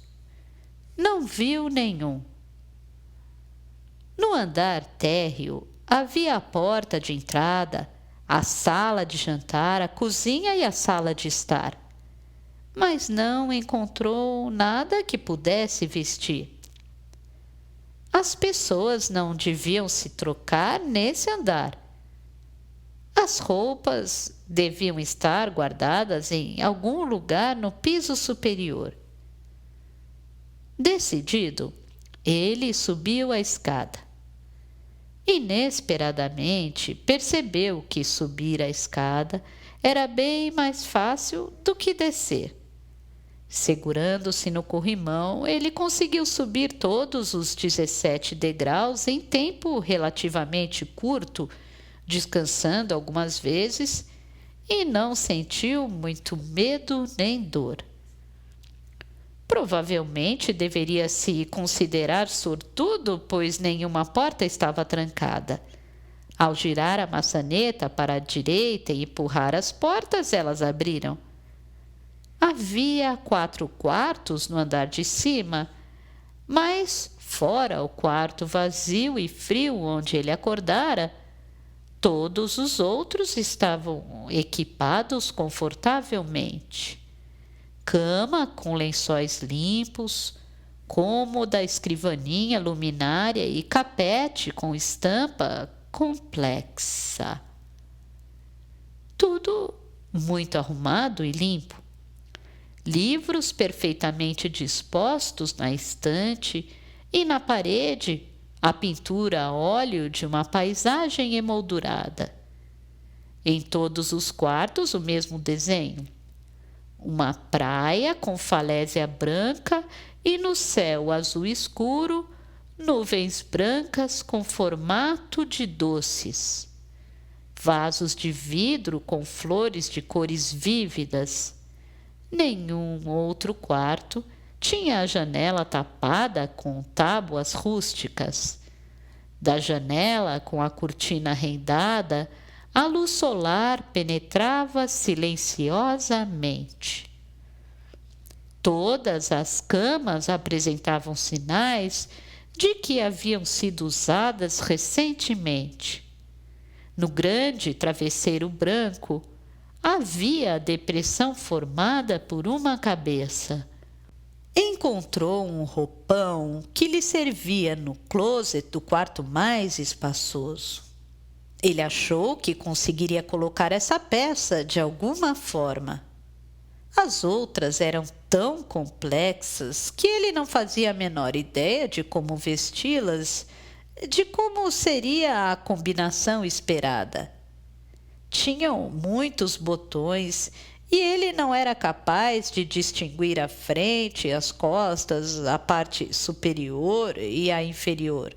Não viu nenhum. No andar térreo havia a porta de entrada, a sala de jantar, a cozinha e a sala de estar. Mas não encontrou nada que pudesse vestir. As pessoas não deviam se trocar nesse andar. As roupas deviam estar guardadas em algum lugar no piso superior. Decidido, ele subiu a escada. Inesperadamente, percebeu que subir a escada era bem mais fácil do que descer. Segurando-se no corrimão, ele conseguiu subir todos os 17 degraus em tempo relativamente curto, descansando algumas vezes, e não sentiu muito medo nem dor. Provavelmente deveria se considerar sortudo, pois nenhuma porta estava trancada. Ao girar a maçaneta para a direita e empurrar as portas, elas abriram. Havia 4 quartos no andar de cima, mas fora o quarto vazio e frio onde ele acordara, todos os outros estavam equipados confortavelmente. Cama com lençóis limpos, cômoda, escrivaninha, luminária e capete com estampa complexa. Tudo muito arrumado e limpo. Livros perfeitamente dispostos na estante e na parede a pintura a óleo de uma paisagem emoldurada. Em todos os quartos o mesmo desenho. Uma praia com falésia branca e no céu azul escuro, nuvens brancas com formato de doces. Vasos de vidro com flores de cores vívidas. Nenhum outro quarto tinha a janela tapada com tábuas rústicas. Da janela, com a cortina rendada, a luz solar penetrava silenciosamente. Todas as camas apresentavam sinais de que haviam sido usadas recentemente. No grande travesseiro branco, havia a depressão formada por uma cabeça. Encontrou um roupão que lhe servia no closet do quarto mais espaçoso. Ele achou que conseguiria colocar essa peça de alguma forma. As outras eram tão complexas que ele não fazia a menor ideia de como vesti-las, de como seria a combinação esperada. Tinham muitos botões e ele não era capaz de distinguir a frente, as costas, a parte superior e a inferior.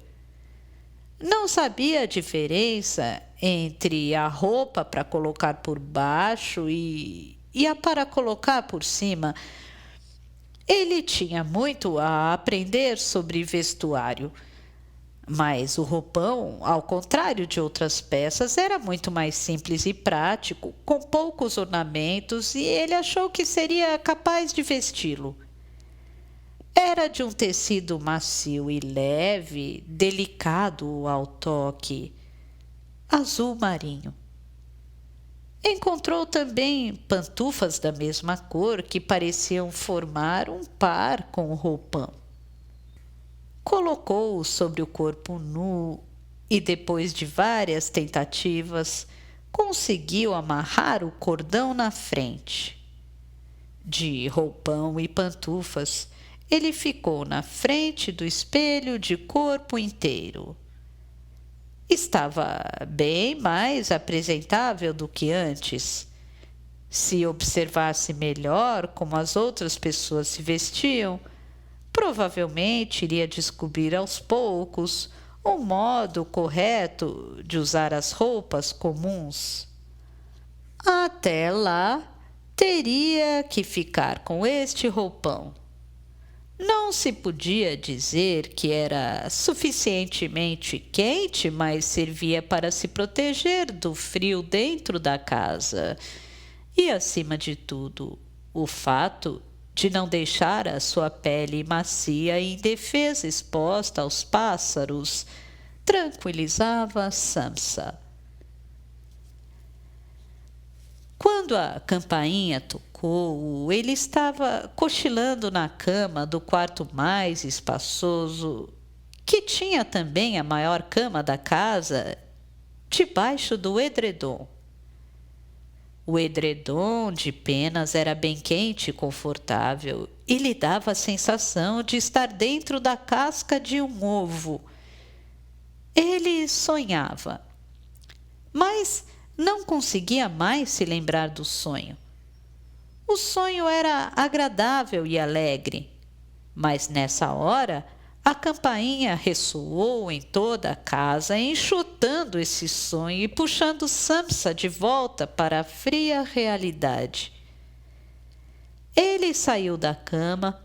Não sabia a diferença entre a roupa para colocar por baixo e a para colocar por cima. Ele tinha muito a aprender sobre vestuário, mas o roupão, ao contrário de outras peças, era muito mais simples e prático, com poucos ornamentos, e ele achou que seria capaz de vesti-lo. Era de um tecido macio e leve, delicado ao toque, azul marinho. Encontrou também pantufas da mesma cor que pareciam formar um par com o roupão. Colocou-o sobre o corpo nu e, depois de várias tentativas, conseguiu amarrar o cordão na frente. De roupão e pantufas, ele ficou na frente do espelho de corpo inteiro. Estava bem mais apresentável do que antes. Se observasse melhor como as outras pessoas se vestiam, provavelmente iria descobrir aos poucos o modo correto de usar as roupas comuns. Até lá, teria que ficar com este roupão. Não se podia dizer que era suficientemente quente, mas servia para se proteger do frio dentro da casa. E, acima de tudo, o fato de não deixar a sua pele macia e indefesa exposta aos pássaros tranquilizava Samsa. Quando a campainha tocou, ele estava cochilando na cama do quarto mais espaçoso, que tinha também a maior cama da casa, debaixo do edredom. O edredom de penas era bem quente e confortável e lhe dava a sensação de estar dentro da casca de um ovo. Ele sonhava, mas não conseguia mais se lembrar do sonho. O sonho era agradável e alegre, mas nessa hora a campainha ressoou em toda a casa, enxutando esse sonho e puxando Samsa de volta para a fria realidade. Ele saiu da cama,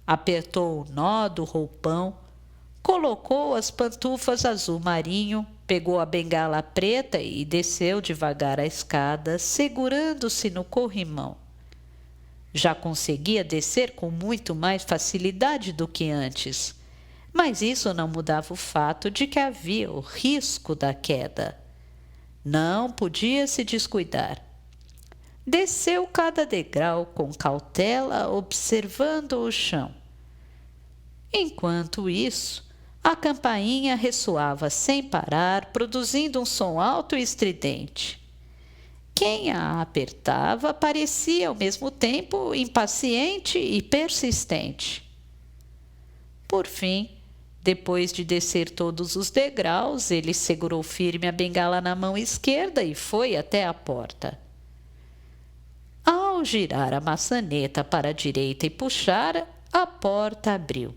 apertou o nó do roupão, colocou as pantufas azul marinho, pegou a bengala preta e desceu devagar a escada, segurando-se no corrimão. Já conseguia descer com muito mais facilidade do que antes, mas isso não mudava o fato de que havia o risco da queda. Não podia se descuidar. Desceu cada degrau com cautela, observando o chão. Enquanto isso, a campainha ressoava sem parar, produzindo um som alto e estridente. Quem a apertava parecia, ao mesmo tempo, impaciente e persistente. Por fim, depois de descer todos os degraus, ele segurou firme a bengala na mão esquerda e foi até a porta. Ao girar a maçaneta para a direita e puxar, a porta abriu.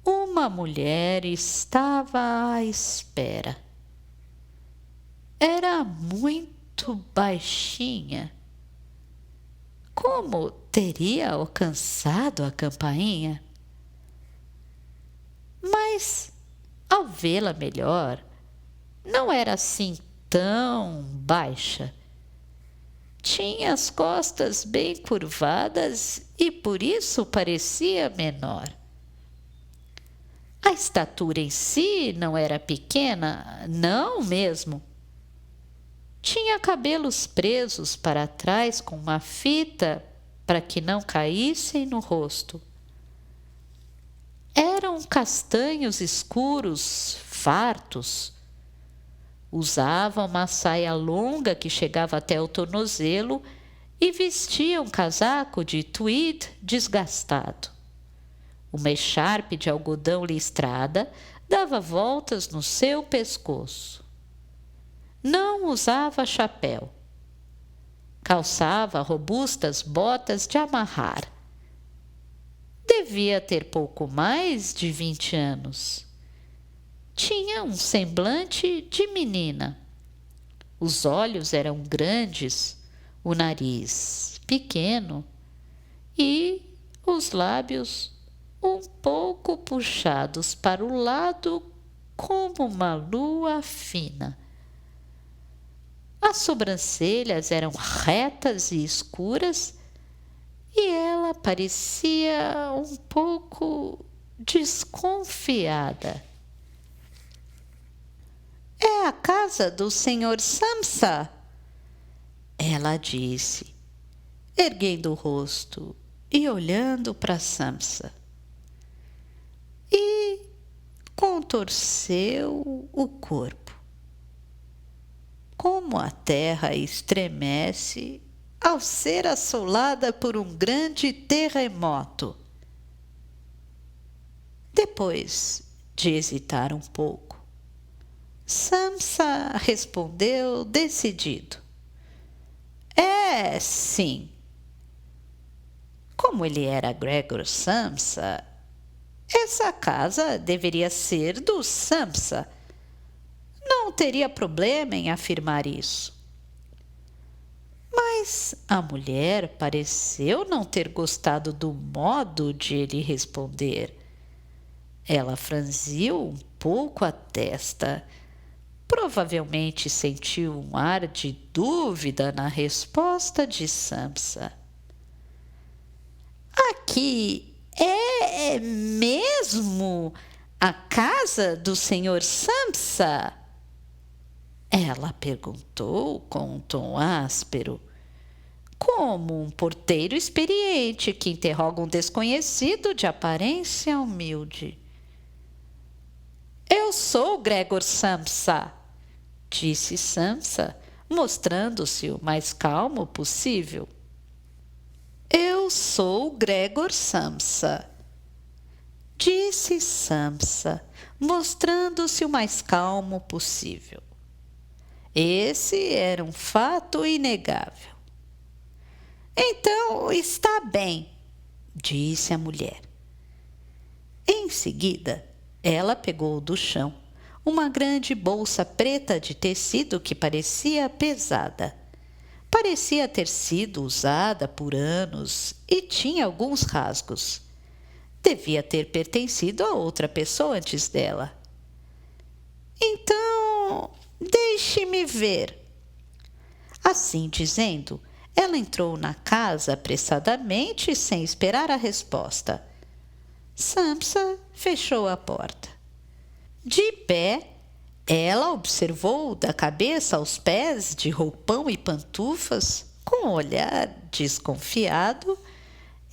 Uma mulher estava à espera. Era muito baixinha. Como teria alcançado a campainha? Mas, ao vê-la melhor, não era assim tão baixa. Tinha as costas bem curvadas e por isso parecia menor. A estatura em si não era pequena, não mesmo. Tinha cabelos presos para trás com uma fita para que não caíssem no rosto. Eram castanhos escuros, fartos. Usava uma saia longa que chegava até o tornozelo e vestia um casaco de tweed desgastado. Uma echarpe de algodão listrada dava voltas no seu pescoço. Não usava chapéu. Calçava robustas botas de amarrar. Devia ter pouco mais de 20 anos. Tinha um semblante de menina. Os olhos eram grandes, o nariz pequeno e os lábios um pouco puxados para o lado como uma lua fina. As sobrancelhas eram retas e escuras e ela parecia um pouco desconfiada. É a casa do Sr. Samsa, ela disse, erguendo o rosto e olhando para Samsa. E contorceu o corpo. Como a terra estremece ao ser assolada por um grande terremoto. Depois de hesitar um pouco, Samsa respondeu decidido. É, sim. Como ele era Gregor Samsa, essa casa deveria ser do Samsa. Não teria problema em afirmar isso. Mas a mulher pareceu não ter gostado do modo de ele responder. Ela franziu um pouco a testa. Provavelmente sentiu um ar de dúvida na resposta de Samsa. Aqui é mesmo a casa do Sr. Samsa? Ela perguntou com um tom áspero, como um porteiro experiente que interroga um desconhecido de aparência humilde. Eu sou Gregor Samsa, disse Samsa, mostrando-se o mais calmo possível. Eu sou Gregor Samsa, disse Samsa, mostrando-se o mais calmo possível. Esse era um fato inegável. Então está bem, disse a mulher. Em seguida, ela pegou do chão uma grande bolsa preta de tecido que parecia pesada. parecia ter sido usada por anos e tinha alguns rasgos. Devia ter pertencido a outra pessoa antes dela. Então, deixe-me ver. Assim dizendo, ela entrou na casa apressadamente sem esperar a resposta. Samsa fechou a porta. De pé, ela observou da cabeça aos pés, de roupão e pantufas, com um olhar desconfiado,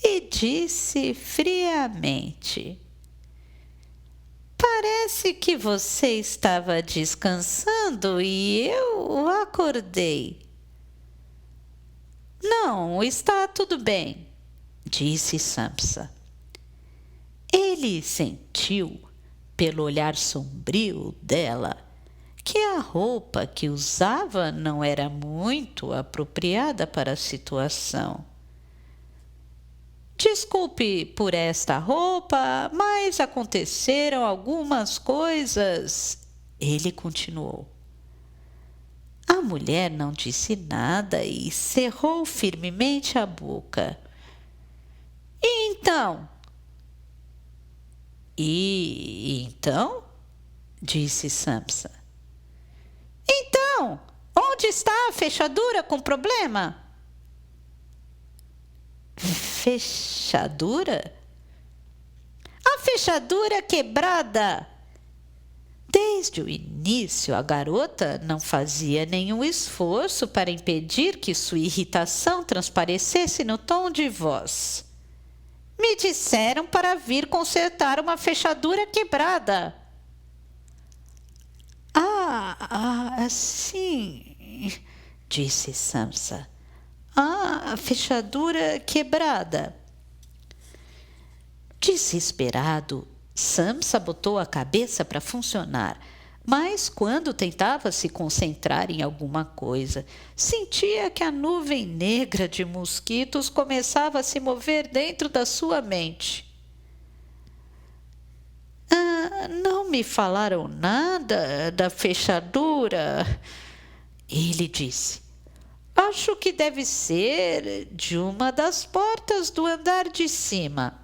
e disse friamente: parece que você estava descansando e eu o acordei. Não, está tudo bem, disse Samsa. Ele sentiu, pelo olhar sombrio dela, que a roupa que usava não era muito apropriada para a situação. Desculpe por esta roupa, mas aconteceram algumas coisas, ele continuou. A mulher não disse nada e cerrou firmemente a boca. E então? E então? Disse Samsa. Então, onde está a fechadura com problema? Fechadura? A fechadura quebrada! Desde o início, a garota não fazia nenhum esforço para impedir que sua irritação transparecesse no tom de voz. Me disseram para vir consertar uma fechadura quebrada. Sim, disse Samsa. A fechadura quebrada. Desesperado, Samsa botou a cabeça para funcionar, mas quando tentava se concentrar em alguma coisa, sentia que a nuvem negra de mosquitos começava a se mover dentro da sua mente. Não me falaram nada da fechadura, ele disse. Acho que deve ser de uma das portas do andar de cima.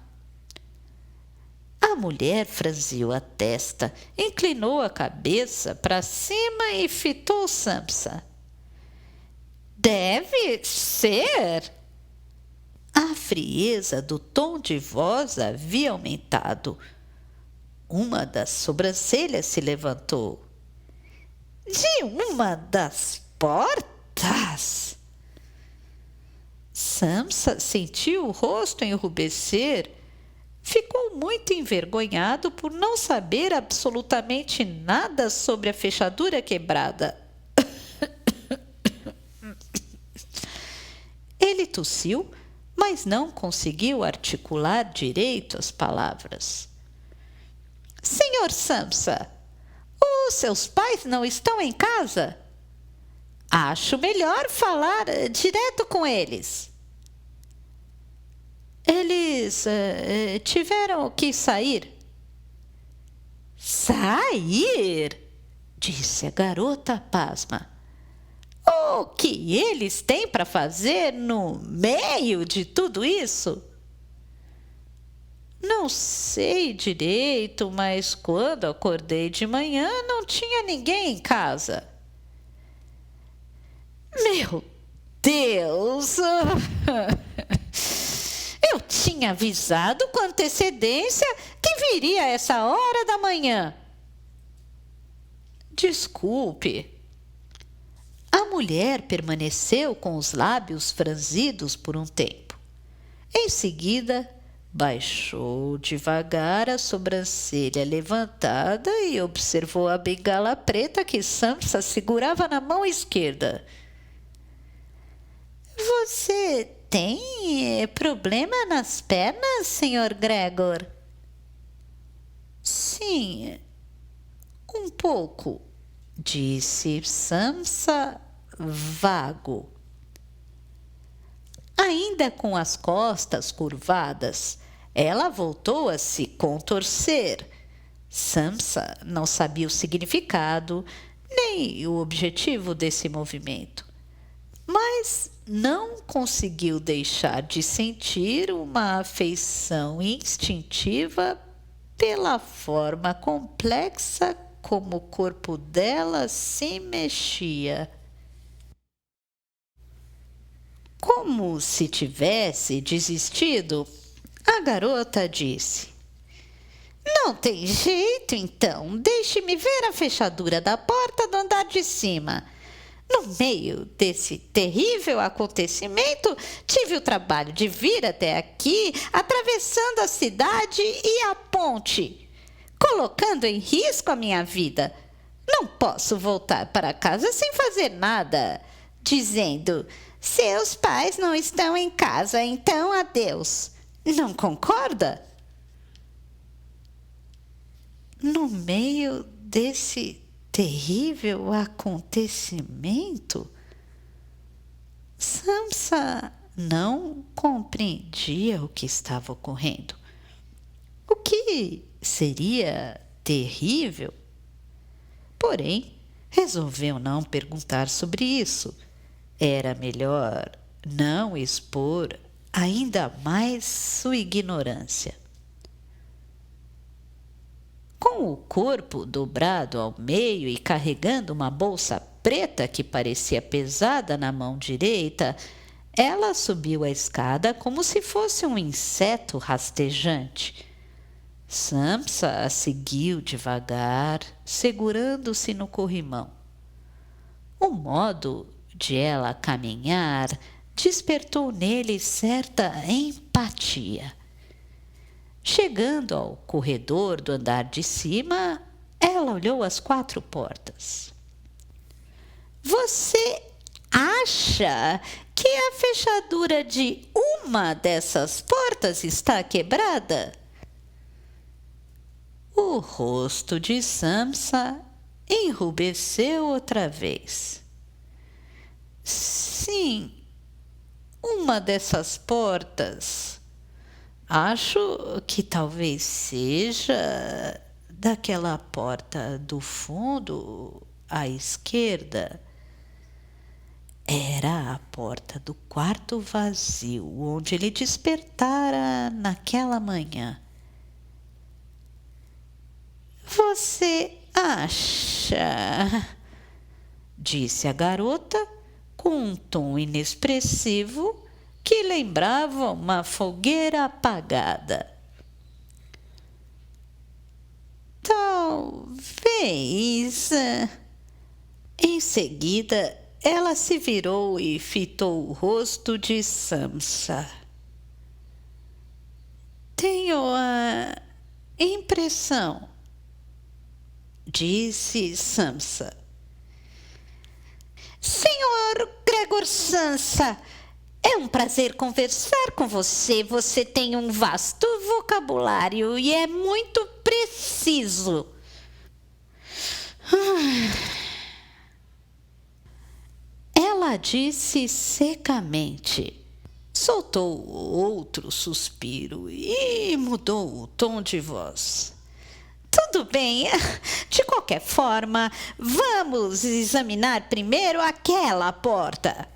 A mulher franziu a testa, inclinou a cabeça para cima e fitou Samsa. Deve ser. A frieza do tom de voz havia aumentado. Uma das sobrancelhas se levantou. De uma das portas? Samsa sentiu o rosto enrubescer. Ficou muito envergonhado por não saber absolutamente nada sobre a fechadura quebrada. Ele tossiu, mas não conseguiu articular direito as palavras. Senhor Samsa, os seus pais não estão em casa? Acho melhor falar direto com eles. Eles tiveram que sair. Sair? Disse a garota pasma. O que eles têm para fazer no meio de tudo isso? Não sei direito, mas quando acordei de manhã não tinha ninguém em casa. Meu Deus! Eu tinha avisado com antecedência que viria a essa hora da manhã. Desculpe. A mulher permaneceu com os lábios franzidos por um tempo. Em seguida, baixou devagar a sobrancelha levantada e observou a bengala preta que Samsa segurava na mão esquerda. Você tem problema nas pernas, Sr. Gregor? Sim, um pouco, disse Samsa vago. Ainda com as costas curvadas, ela voltou a se contorcer. Samsa não sabia o significado nem o objetivo desse movimento, mas não conseguiu deixar de sentir uma afeição instintiva pela forma complexa como o corpo dela se mexia. Como se tivesse desistido, a garota disse: "Não tem jeito, então. Deixe-me ver a fechadura da porta do andar de cima. No meio desse terrível acontecimento, tive o trabalho de vir até aqui, atravessando a cidade e a ponte, colocando em risco a minha vida. Não posso voltar para casa sem fazer nada, dizendo: seus pais não estão em casa, então adeus. Não concorda?" No meio desse terrível acontecimento, Samsa não compreendia o que estava ocorrendo. O que seria terrível? Porém, resolveu não perguntar sobre isso. Era melhor não expor ainda mais sua ignorância. Com o corpo dobrado ao meio e carregando uma bolsa preta que parecia pesada na mão direita, ela subiu a escada como se fosse um inseto rastejante. Samsa a seguiu devagar, segurando-se no corrimão. O modo de ela caminhar despertou nele certa empatia. Chegando ao corredor do andar de cima, ela olhou as 4 portas. "Você acha que a fechadura de uma dessas portas está quebrada?" O rosto de Samsa enrubesceu outra vez. "Sim, uma dessas portas. Acho que talvez seja daquela porta do fundo à esquerda." Era a porta do quarto vazio onde ele despertara naquela manhã. "Você acha?" disse a garota com um tom inexpressivo que lembrava uma fogueira apagada. "Talvez." Em seguida, ela se virou e fitou o rosto de Samsa. "Tenho a impressão", disse Samsa. "Senhor Gregor Samsa, é um prazer conversar com você. Você tem um vasto vocabulário e é muito preciso." Ela disse secamente. Soltou outro suspiro e mudou o tom de voz. "Tudo bem. De qualquer forma, vamos examinar primeiro aquela porta."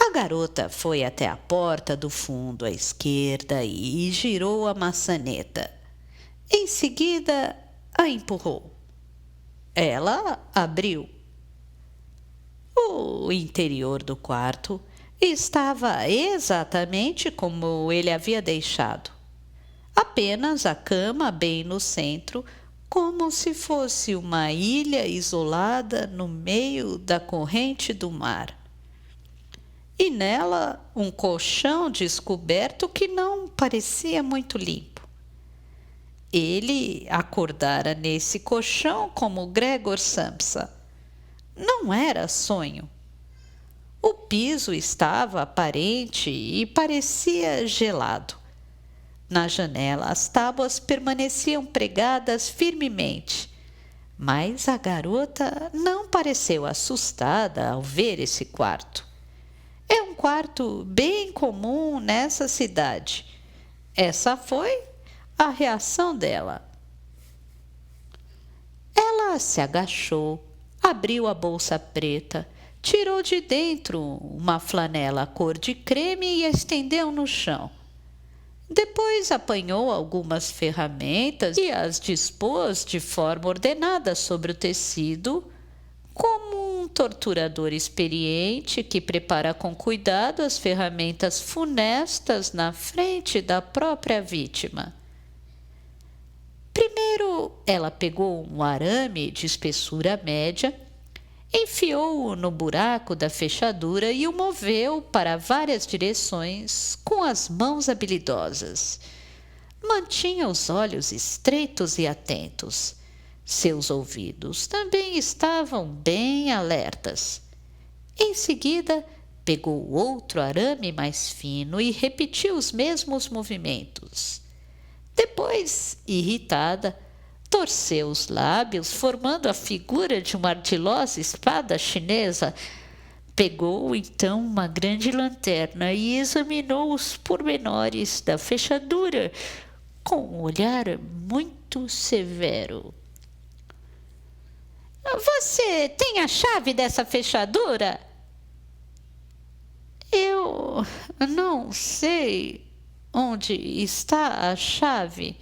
A garota foi até a porta do fundo à esquerda e girou a maçaneta. Em seguida, a empurrou. Ela abriu. O interior do quarto estava exatamente como ele havia deixado. Apenas a cama bem no centro, como se fosse uma ilha isolada no meio da corrente do mar. E nela um colchão descoberto que não parecia muito limpo. Ele acordara nesse colchão como Gregor Samsa. Não era sonho. O piso estava aparente e parecia gelado. Na janela as tábuas permaneciam pregadas firmemente, mas a garota não pareceu assustada ao ver esse quarto. É um quarto bem comum nessa cidade. Essa foi a reação dela. Ela se agachou, abriu a bolsa preta, tirou de dentro uma flanela cor de creme e a estendeu no chão. Depois apanhou algumas ferramentas e as dispôs de forma ordenada sobre o tecido, como um torturador experiente que prepara com cuidado as ferramentas funestas na frente da própria vítima. Primeiro, ela pegou um arame de espessura média, enfiou-o no buraco da fechadura e o moveu para várias direções com as mãos habilidosas. Mantinha os olhos estreitos e atentos. Seus ouvidos também estavam bem alertas. Em seguida, pegou outro arame mais fino e repetiu os mesmos movimentos. Depois, irritada, torceu os lábios, formando a figura de uma ardilosa espada chinesa. Pegou então uma grande lanterna e examinou os pormenores da fechadura com um olhar muito severo. Você tem a chave dessa fechadura? Eu não sei onde está a chave.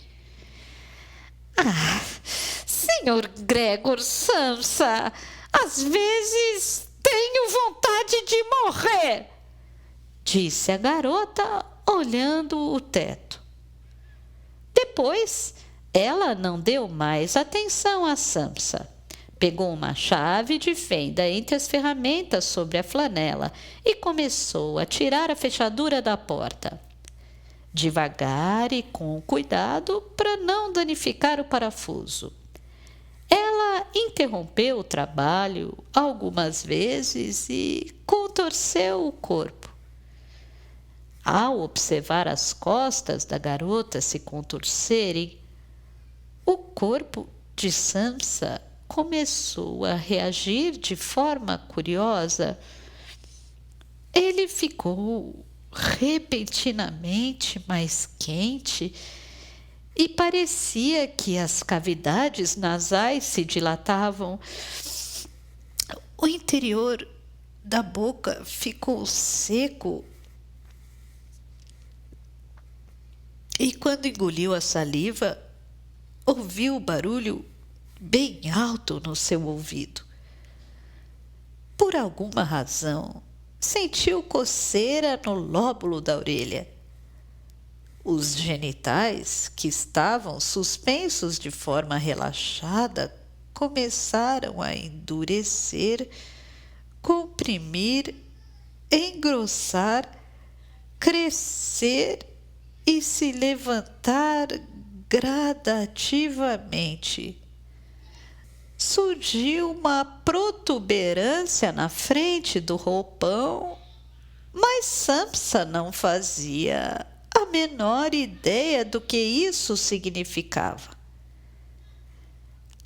Senhor Gregor Samsa, às vezes tenho vontade de morrer, disse a garota, olhando o teto. Depois, ela não deu mais atenção a Samsa. Pegou uma chave de fenda entre as ferramentas sobre a flanela e começou a tirar a fechadura da porta. Devagar e com cuidado para não danificar o parafuso. Ela interrompeu o trabalho algumas vezes e contorceu o corpo. Ao observar as costas da garota se contorcerem, o corpo de Samsa começou a reagir de forma curiosa. Ele ficou repentinamente mais quente e parecia que as cavidades nasais se dilatavam. O interior da boca ficou seco e quando engoliu a saliva, ouviu o barulho bem alto no seu ouvido. Por alguma razão, sentiu coceira no lóbulo da orelha. Os genitais, que estavam suspensos de forma relaxada, começaram a endurecer, comprimir, engrossar, crescer e se levantar gradativamente. Surgiu uma protuberância na frente do roupão, mas Samsa não fazia a menor ideia do que isso significava.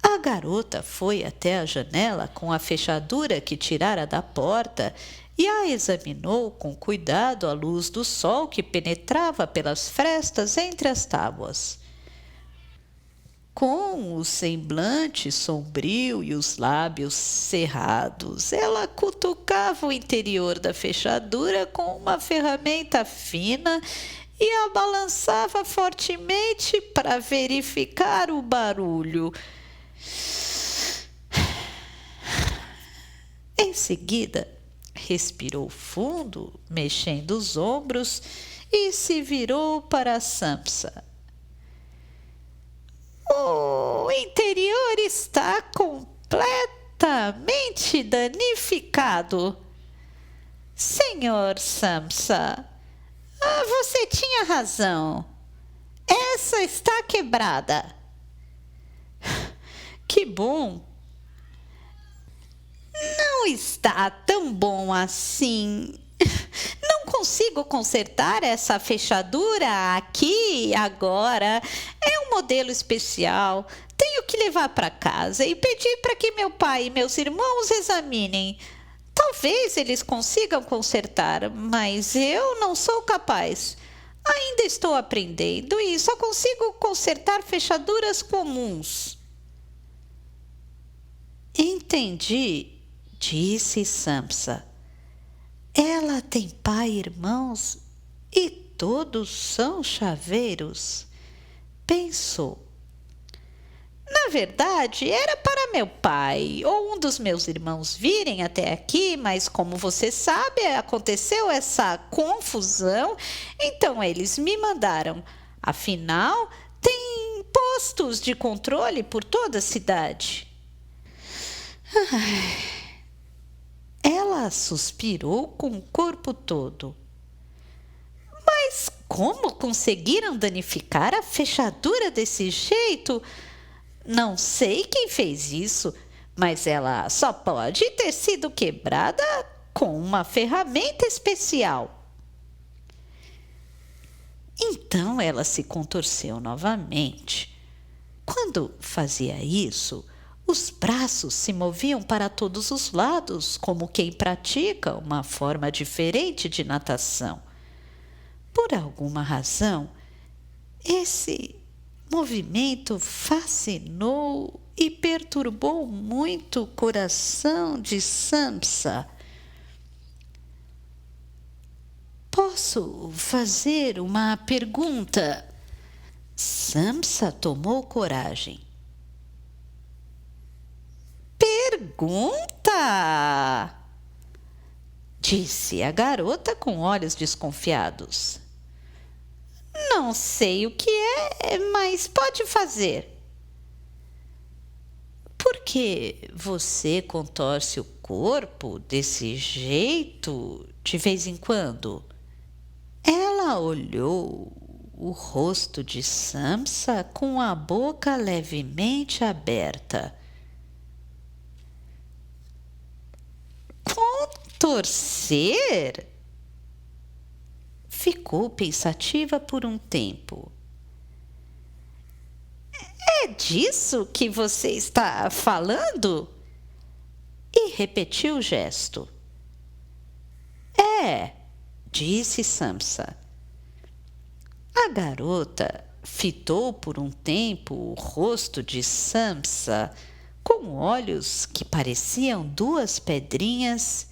A garota foi até a janela com a fechadura que tirara da porta e a examinou com cuidado à luz do sol que penetrava pelas frestas entre as tábuas. Com o semblante sombrio e os lábios cerrados, ela cutucava o interior da fechadura com uma ferramenta fina e a balançava fortemente para verificar o barulho. Em seguida, respirou fundo, mexendo os ombros, e se virou para Samsa. O interior está completamente danificado. Senhor Samsa, você tinha razão. Essa está quebrada. Que bom. Não está tão bom assim. Não consigo consertar essa fechadura aqui agora. É um modelo especial. Tenho que levar para casa e pedir para que meu pai e meus irmãos examinem. Talvez eles consigam consertar, mas eu não sou capaz. Ainda estou aprendendo e só consigo consertar fechaduras comuns. Entendi, disse Samsa. Ela tem pai e irmãos e todos são chaveiros. Pensou. Na verdade, era para meu pai ou um dos meus irmãos virem até aqui, mas como você sabe, aconteceu essa confusão, então eles me mandaram. Afinal, tem postos de controle por toda a cidade. Ela suspirou com o corpo todo. Mas como conseguiram danificar a fechadura desse jeito? Não sei quem fez isso, mas ela só pode ter sido quebrada com uma ferramenta especial. Então ela se contorceu novamente. Quando fazia isso, os braços se moviam para todos os lados, como quem pratica uma forma diferente de natação. Por alguma razão, esse movimento fascinou e perturbou muito o coração de Samsa. Posso fazer uma pergunta? Samsa tomou coragem. Pergunta! Disse a garota com olhos desconfiados. Não sei o que é, mas pode fazer. Por que você contorce o corpo desse jeito de vez em quando? Ela olhou o rosto de Samsa com a boca levemente aberta. Contorcer? Ficou pensativa por um tempo. É disso que você está falando? E repetiu o gesto. É, disse Samsa. A garota fitou por um tempo o rosto de Samsa com olhos que pareciam duas pedrinhas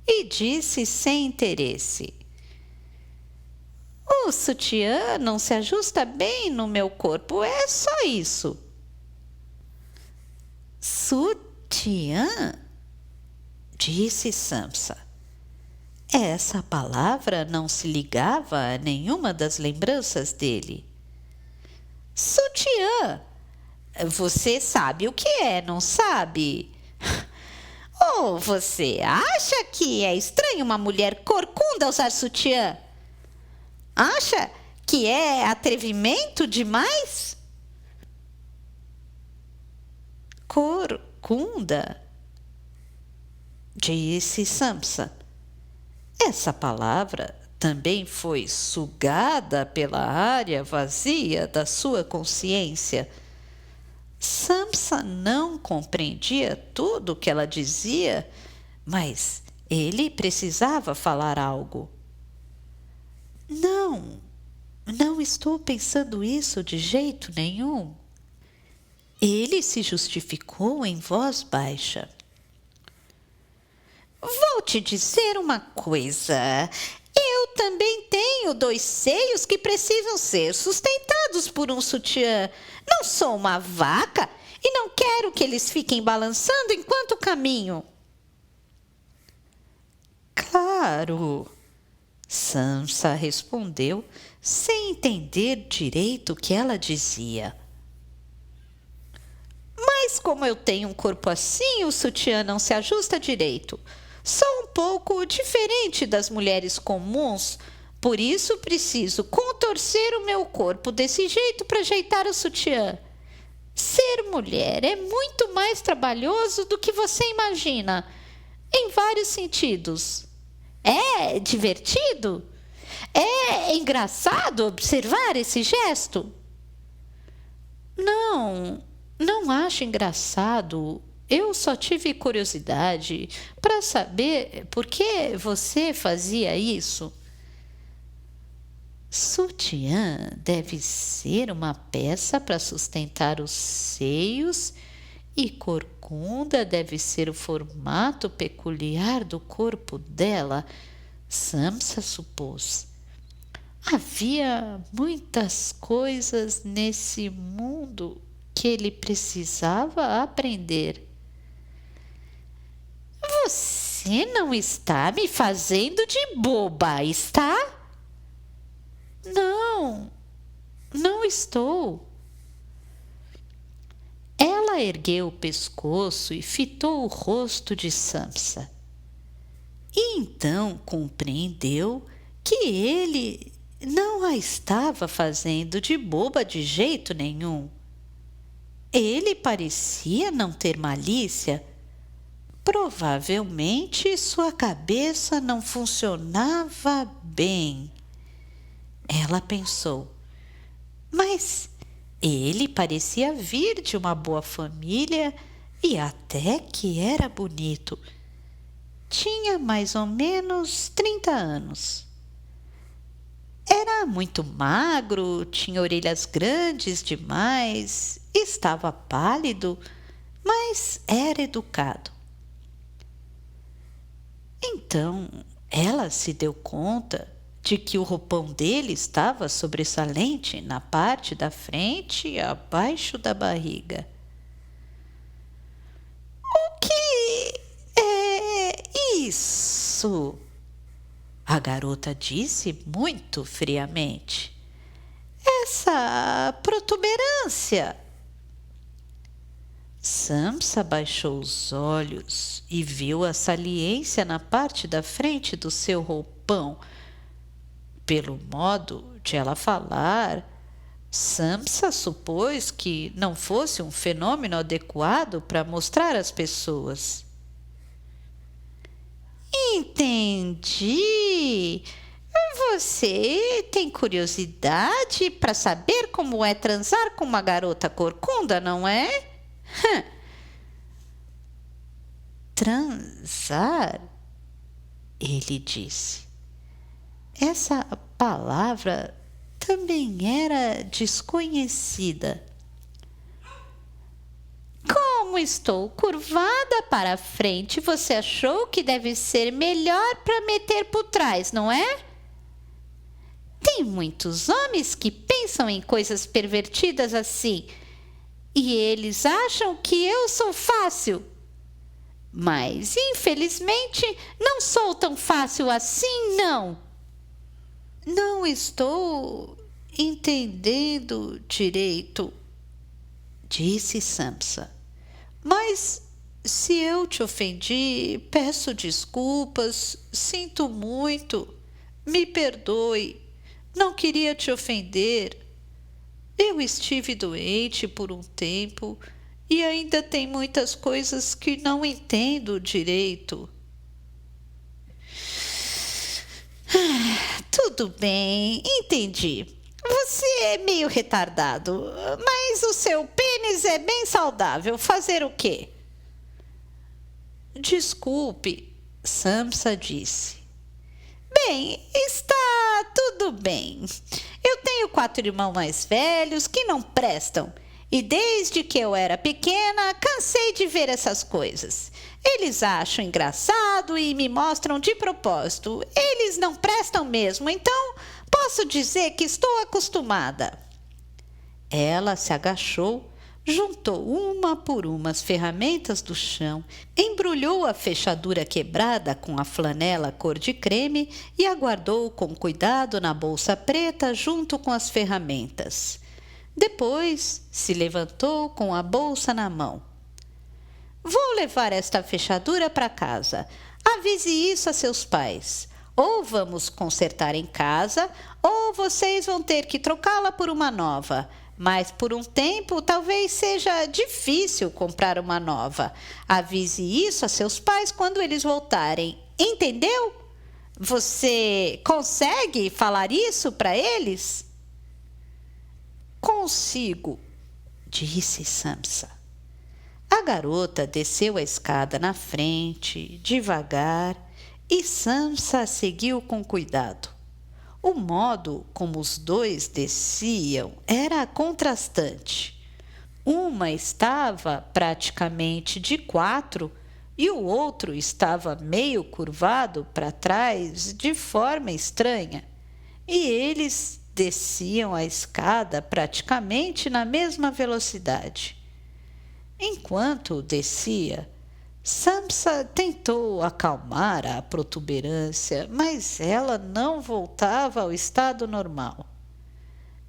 e disse sem interesse. O sutiã não se ajusta bem no meu corpo, é só isso. Sutiã? Disse Samsa. Essa palavra não se ligava a nenhuma das lembranças dele. Sutiã! Você sabe o que é, não sabe? Ou você acha que é estranho uma mulher corcunda usar sutiã? Acha que é atrevimento demais? Corcunda, disse Samsa. Essa palavra também foi sugada pela área vazia da sua consciência. Samsa não compreendia tudo o que ela dizia, mas ele precisava falar algo. Não estou pensando isso de jeito nenhum. Ele se justificou em voz baixa. Vou te dizer uma coisa. Eu também tenho 2 seios que precisam ser sustentados por um sutiã. Não sou uma vaca e não quero que eles fiquem balançando enquanto caminho. Claro, Samsa respondeu, sem entender direito o que ela dizia. Mas como eu tenho um corpo assim, o sutiã não se ajusta direito. Sou um pouco diferente das mulheres comuns, por isso preciso contorcer o meu corpo desse jeito para ajeitar o sutiã. Ser mulher é muito mais trabalhoso do que você imagina, em vários sentidos. É divertido? É engraçado observar esse gesto? Não acho engraçado. Eu só tive curiosidade para saber por que você fazia isso. Sutiã deve ser uma peça para sustentar os seios e corcunda corcunda deve ser o formato peculiar do corpo dela, Samsa supôs. Havia muitas coisas nesse mundo que ele precisava aprender. Você não está me fazendo de boba, está? Não, não estou. Ela ergueu o pescoço e fitou o rosto de Samsa. E então compreendeu que ele não a estava fazendo de boba de jeito nenhum. Ele parecia não ter malícia. Provavelmente sua cabeça não funcionava bem. Ela pensou, mas ele parecia vir de uma boa família e até que era bonito. Tinha mais ou menos 30 anos. Era muito magro, tinha orelhas grandes demais, estava pálido, mas era educado. Então ela se deu conta de que o roupão dele estava sobressalente na parte da frente e abaixo da barriga. O que é isso? A garota disse muito friamente. Essa protuberância. Samsa baixou os olhos e viu a saliência na parte da frente do seu roupão. Pelo modo de ela falar, Samsa supôs que não fosse um fenômeno adequado para mostrar às pessoas. Entendi. Você tem curiosidade para saber como é transar com uma garota corcunda, não é? Transar? Ele disse. Essa palavra também era desconhecida. Como estou curvada para a frente, você achou que deve ser melhor para meter por trás, não é? Tem muitos homens que pensam em coisas pervertidas assim, e eles acham que eu sou fácil. Mas, infelizmente, não sou tão fácil assim, não. Não estou entendendo direito, disse Samsa. Mas se eu te ofendi, peço desculpas, sinto muito, me perdoe, não queria te ofender. Eu estive doente por um tempo e ainda tem muitas coisas que não entendo direito. Tudo bem, entendi. Você é meio retardado, mas o seu pênis é bem saudável. Fazer o quê? Desculpe, Samsa disse. Bem, está tudo bem. Eu tenho 4 irmãos mais velhos que não prestam. E desde que eu era pequena, cansei de ver essas coisas. Eles acham engraçado e me mostram de propósito. Eles não prestam mesmo, então posso dizer que estou acostumada. Ela se agachou, juntou uma por uma as ferramentas do chão, embrulhou a fechadura quebrada com a flanela cor de creme e a guardou com cuidado na bolsa preta junto com as ferramentas. Depois se levantou com a bolsa na mão. Vou levar esta fechadura para casa. Avise isso a seus pais. Ou vamos consertar em casa, ou vocês vão ter que trocá-la por uma nova. Mas por um tempo talvez seja difícil comprar uma nova. Avise isso a seus pais quando eles voltarem. Entendeu? Você consegue falar isso para eles? Consigo, disse Samsa. A garota desceu a escada na frente, devagar, e Samsa a seguiu com cuidado. O modo como os dois desciam era contrastante. Uma estava praticamente de 4 e o outro estava meio curvado para trás de forma estranha. E eles desciam a escada praticamente na mesma velocidade. Enquanto descia, Samsa tentou acalmar a protuberância, mas ela não voltava ao estado normal.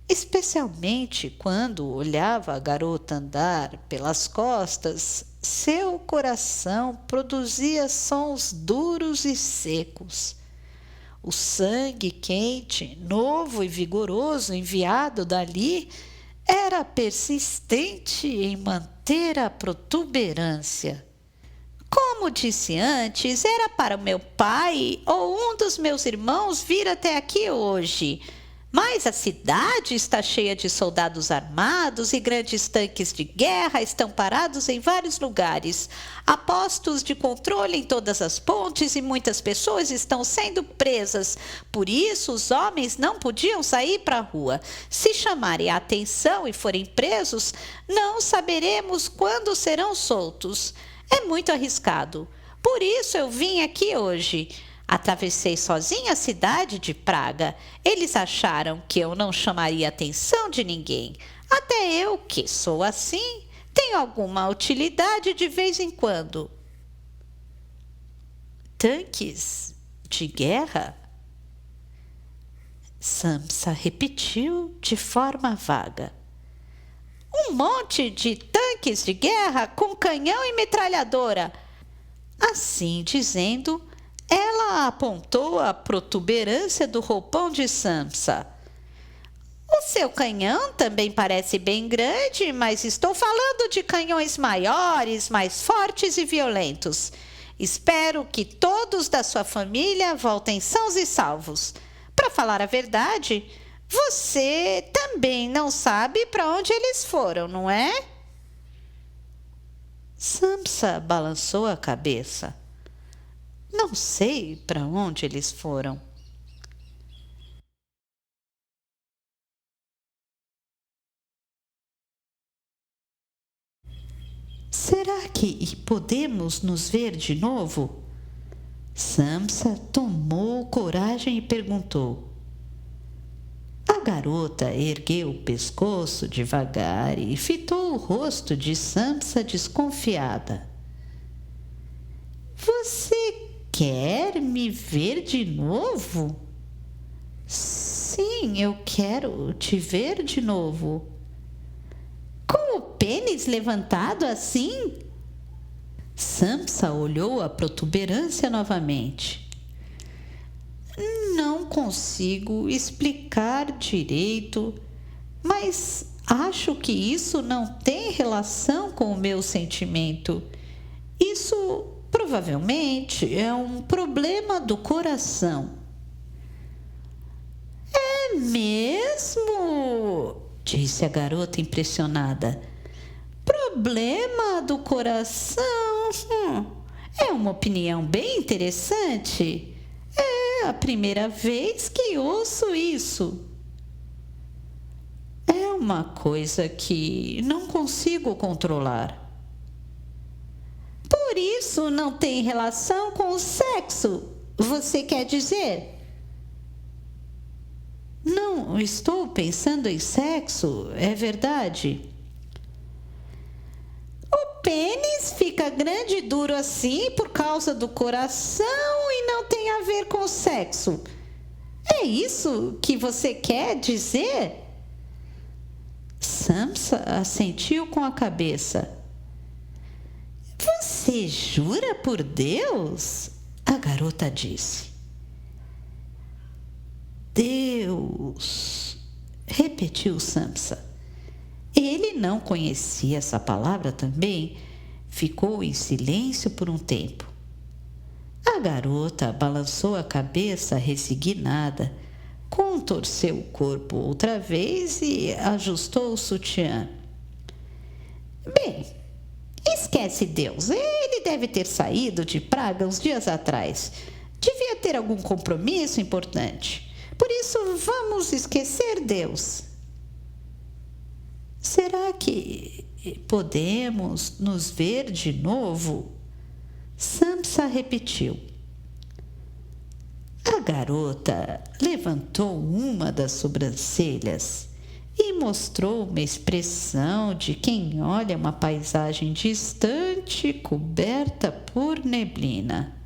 Especialmente quando olhava a garota andar pelas costas, seu coração produzia sons duros e secos. O sangue quente, novo e vigoroso enviado dali era persistente em manter a protuberância. Como disse antes, era para o meu pai ou um dos meus irmãos vir até aqui hoje. Mas a cidade está cheia de soldados armados e grandes tanques de guerra estão parados em vários lugares. Há postos de controle em todas as pontes e muitas pessoas estão sendo presas. Por isso, os homens não podiam sair para a rua. Se chamarem a atenção e forem presos, não saberemos quando serão soltos. É muito arriscado. Por isso eu vim aqui hoje. Atravessei sozinha a cidade de Praga. Eles acharam que eu não chamaria a atenção de ninguém. Até eu, que sou assim, tenho alguma utilidade de vez em quando. Tanques de guerra? Samsa repetiu de forma vaga. Um monte de tanques de guerra com canhão e metralhadora. Assim dizendo, ela apontou a protuberância do roupão de Samsa. O seu canhão também parece bem grande, mas estou falando de canhões maiores, mais fortes e violentos. Espero que todos da sua família voltem sãos e salvos. Para falar a verdade, você também não sabe para onde eles foram, não é? Samsa balançou a cabeça. Não sei para onde eles foram. Será que podemos nos ver de novo? Samsa tomou coragem e perguntou. A garota ergueu o pescoço devagar e fitou o rosto de Samsa desconfiada. Você quer me ver de novo? Sim, eu quero te ver de novo. Com o pênis levantado assim? Samsa olhou a protuberância novamente. Não consigo explicar direito, mas acho que isso não tem relação com o meu sentimento. Isso provavelmente é um problema do coração. É mesmo? Disse a garota impressionada. Problema do coração? É uma opinião bem interessante. É a primeira vez que ouço isso. É uma coisa que não consigo controlar. Por isso não tem relação com o sexo, você quer dizer? Não estou pensando em sexo, é verdade. O pênis fica grande e duro assim por causa do coração e não tem a ver com o sexo. É isso que você quer dizer? Samsa assentiu com a cabeça. Você jura por Deus? A garota disse. Deus, repetiu Samsa. Ele não conhecia essa palavra também. Ficou em silêncio por um tempo. A garota balançou a cabeça resignada, contorceu o corpo outra vez e ajustou o sutiã. Bem, esquece Deus. Ele deve ter saído de Praga uns dias atrás. Devia ter algum compromisso importante. Por isso, vamos esquecer Deus. Será que podemos nos ver de novo? Samsa repetiu. A garota levantou uma das sobrancelhas e mostrou uma expressão de quem olha uma paisagem distante coberta por neblina.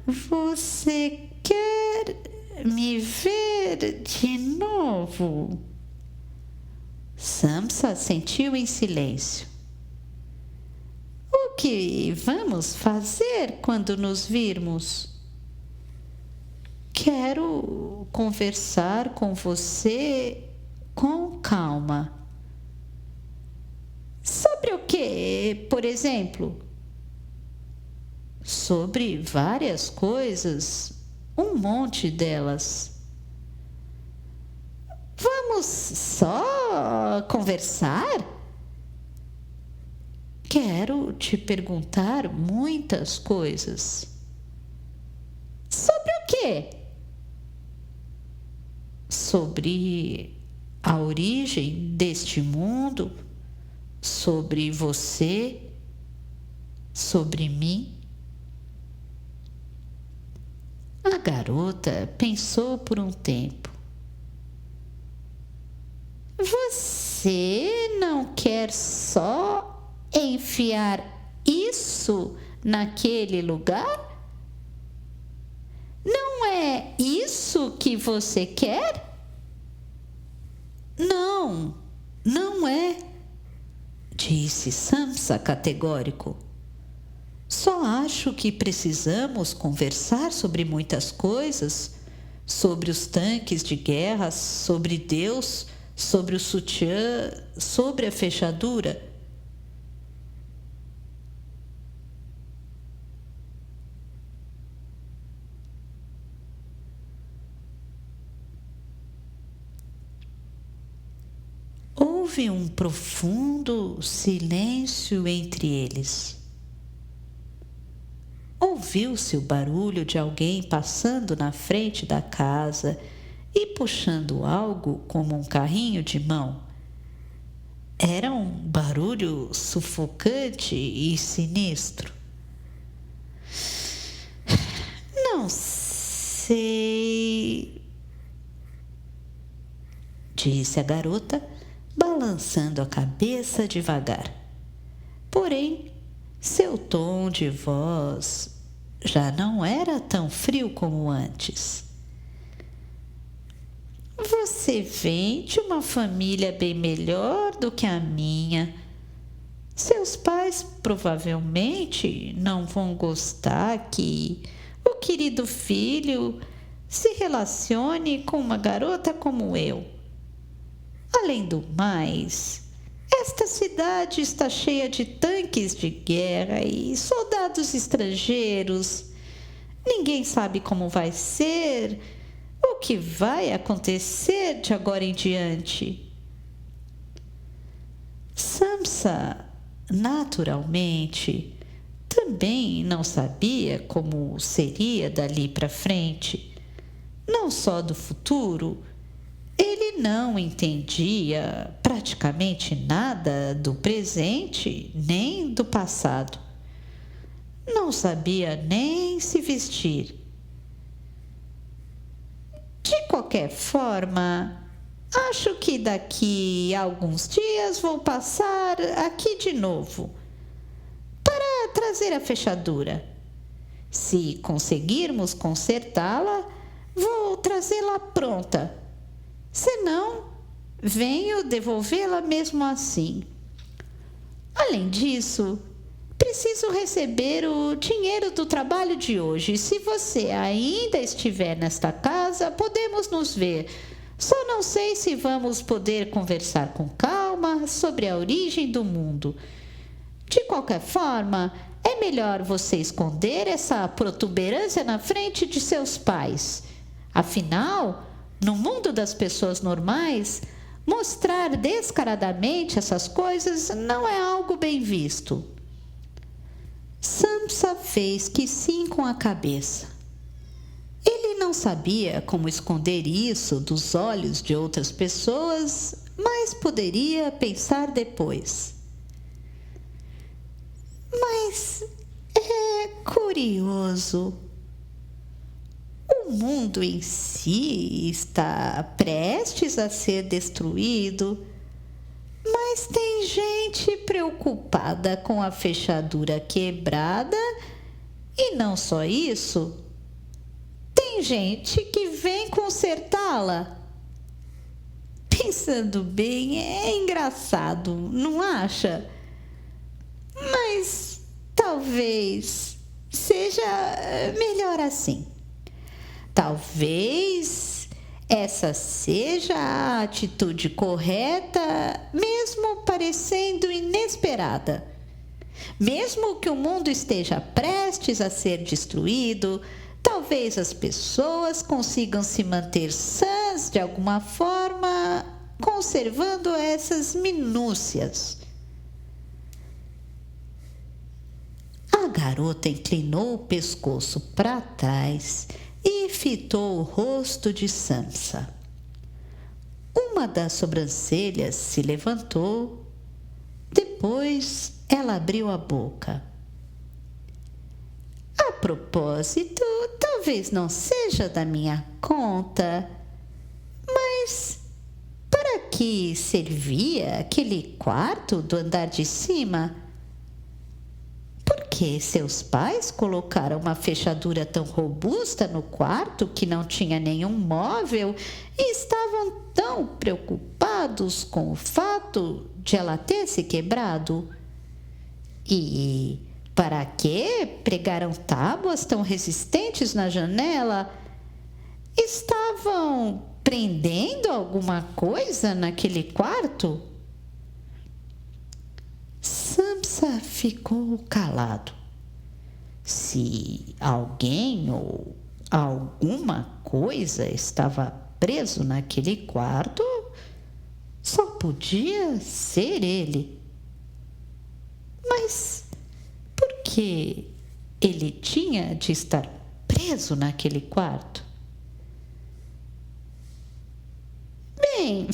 Você quer me ver de novo? Samsa sentiu em silêncio. O que vamos fazer quando nos virmos? Quero conversar com você com calma. Sobre o que, por exemplo? Sobre várias coisas, um monte delas. Vamos só conversar? Quero te perguntar muitas coisas. Sobre o quê? Sobre a origem deste mundo, sobre você, sobre mim. A garota pensou por um tempo. Você não quer só enfiar isso naquele lugar? Não é isso que você quer? Não, não é, disse Samsa categórico. Só acho que precisamos conversar sobre muitas coisas, sobre os tanques de guerra, sobre Deus, sobre o sutiã, sobre a fechadura. Houve um profundo silêncio entre eles. Ouviu-se o barulho de alguém passando na frente da casa e puxando algo como um carrinho de mão. Era um barulho sufocante e sinistro. Não sei, disse a garota, balançando a cabeça devagar. Porém, seu tom de voz já não era tão frio como antes. Você vem de uma família bem melhor do que a minha. Seus pais provavelmente não vão gostar que o querido filho se relacione com uma garota como eu. Além do mais, esta cidade está cheia de tanques de guerra e soldados estrangeiros. Ninguém sabe como vai ser, o que vai acontecer de agora em diante. Samsa, naturalmente, também não sabia como seria dali para frente, não só do futuro. Ele não entendia praticamente nada do presente nem do passado. Não sabia nem se vestir. De qualquer forma, acho que daqui a alguns dias vou passar aqui de novo para trazer a fechadura. Se conseguirmos consertá-la, vou trazê-la pronta. Senão, venho devolvê-la mesmo assim. Além disso, preciso receber o dinheiro do trabalho de hoje. Se você ainda estiver nesta casa, podemos nos ver. Só não sei se vamos poder conversar com calma sobre a origem do mundo. De qualquer forma, é melhor você esconder essa protuberância na frente de seus pais. Afinal, no mundo das pessoas normais, mostrar descaradamente essas coisas não é algo bem visto. Samsa fez que sim com a cabeça. Ele não sabia como esconder isso dos olhos de outras pessoas, mas mas poderia pensar depois. Mas é curioso. O mundo em si está prestes a ser destruído, mas tem gente preocupada com a fechadura quebrada e não só isso, tem gente que vem consertá-la. Pensando bem, é engraçado, não acha? Mas talvez seja melhor assim. Talvez essa seja a atitude correta, mesmo parecendo inesperada. Mesmo que o mundo esteja prestes a ser destruído, talvez as pessoas consigam se manter sãs de alguma forma, conservando essas minúcias. A garota inclinou o pescoço para trás e fitou o rosto de Samsa. Uma das sobrancelhas se levantou. Depois ela abriu a boca. A propósito, talvez não seja da minha conta, mas para que servia aquele quarto do andar de cima? Por que seus pais colocaram uma fechadura tão robusta no quarto que não tinha nenhum móvel e estavam tão preocupados com o fato de ela ter se quebrado? E para que pregaram tábuas tão resistentes na janela? Estavam prendendo alguma coisa naquele quarto? Samsa ficou calado. Se alguém ou alguma coisa estava preso naquele quarto, só podia ser ele. Mas por que ele tinha de estar preso naquele quarto? Bem,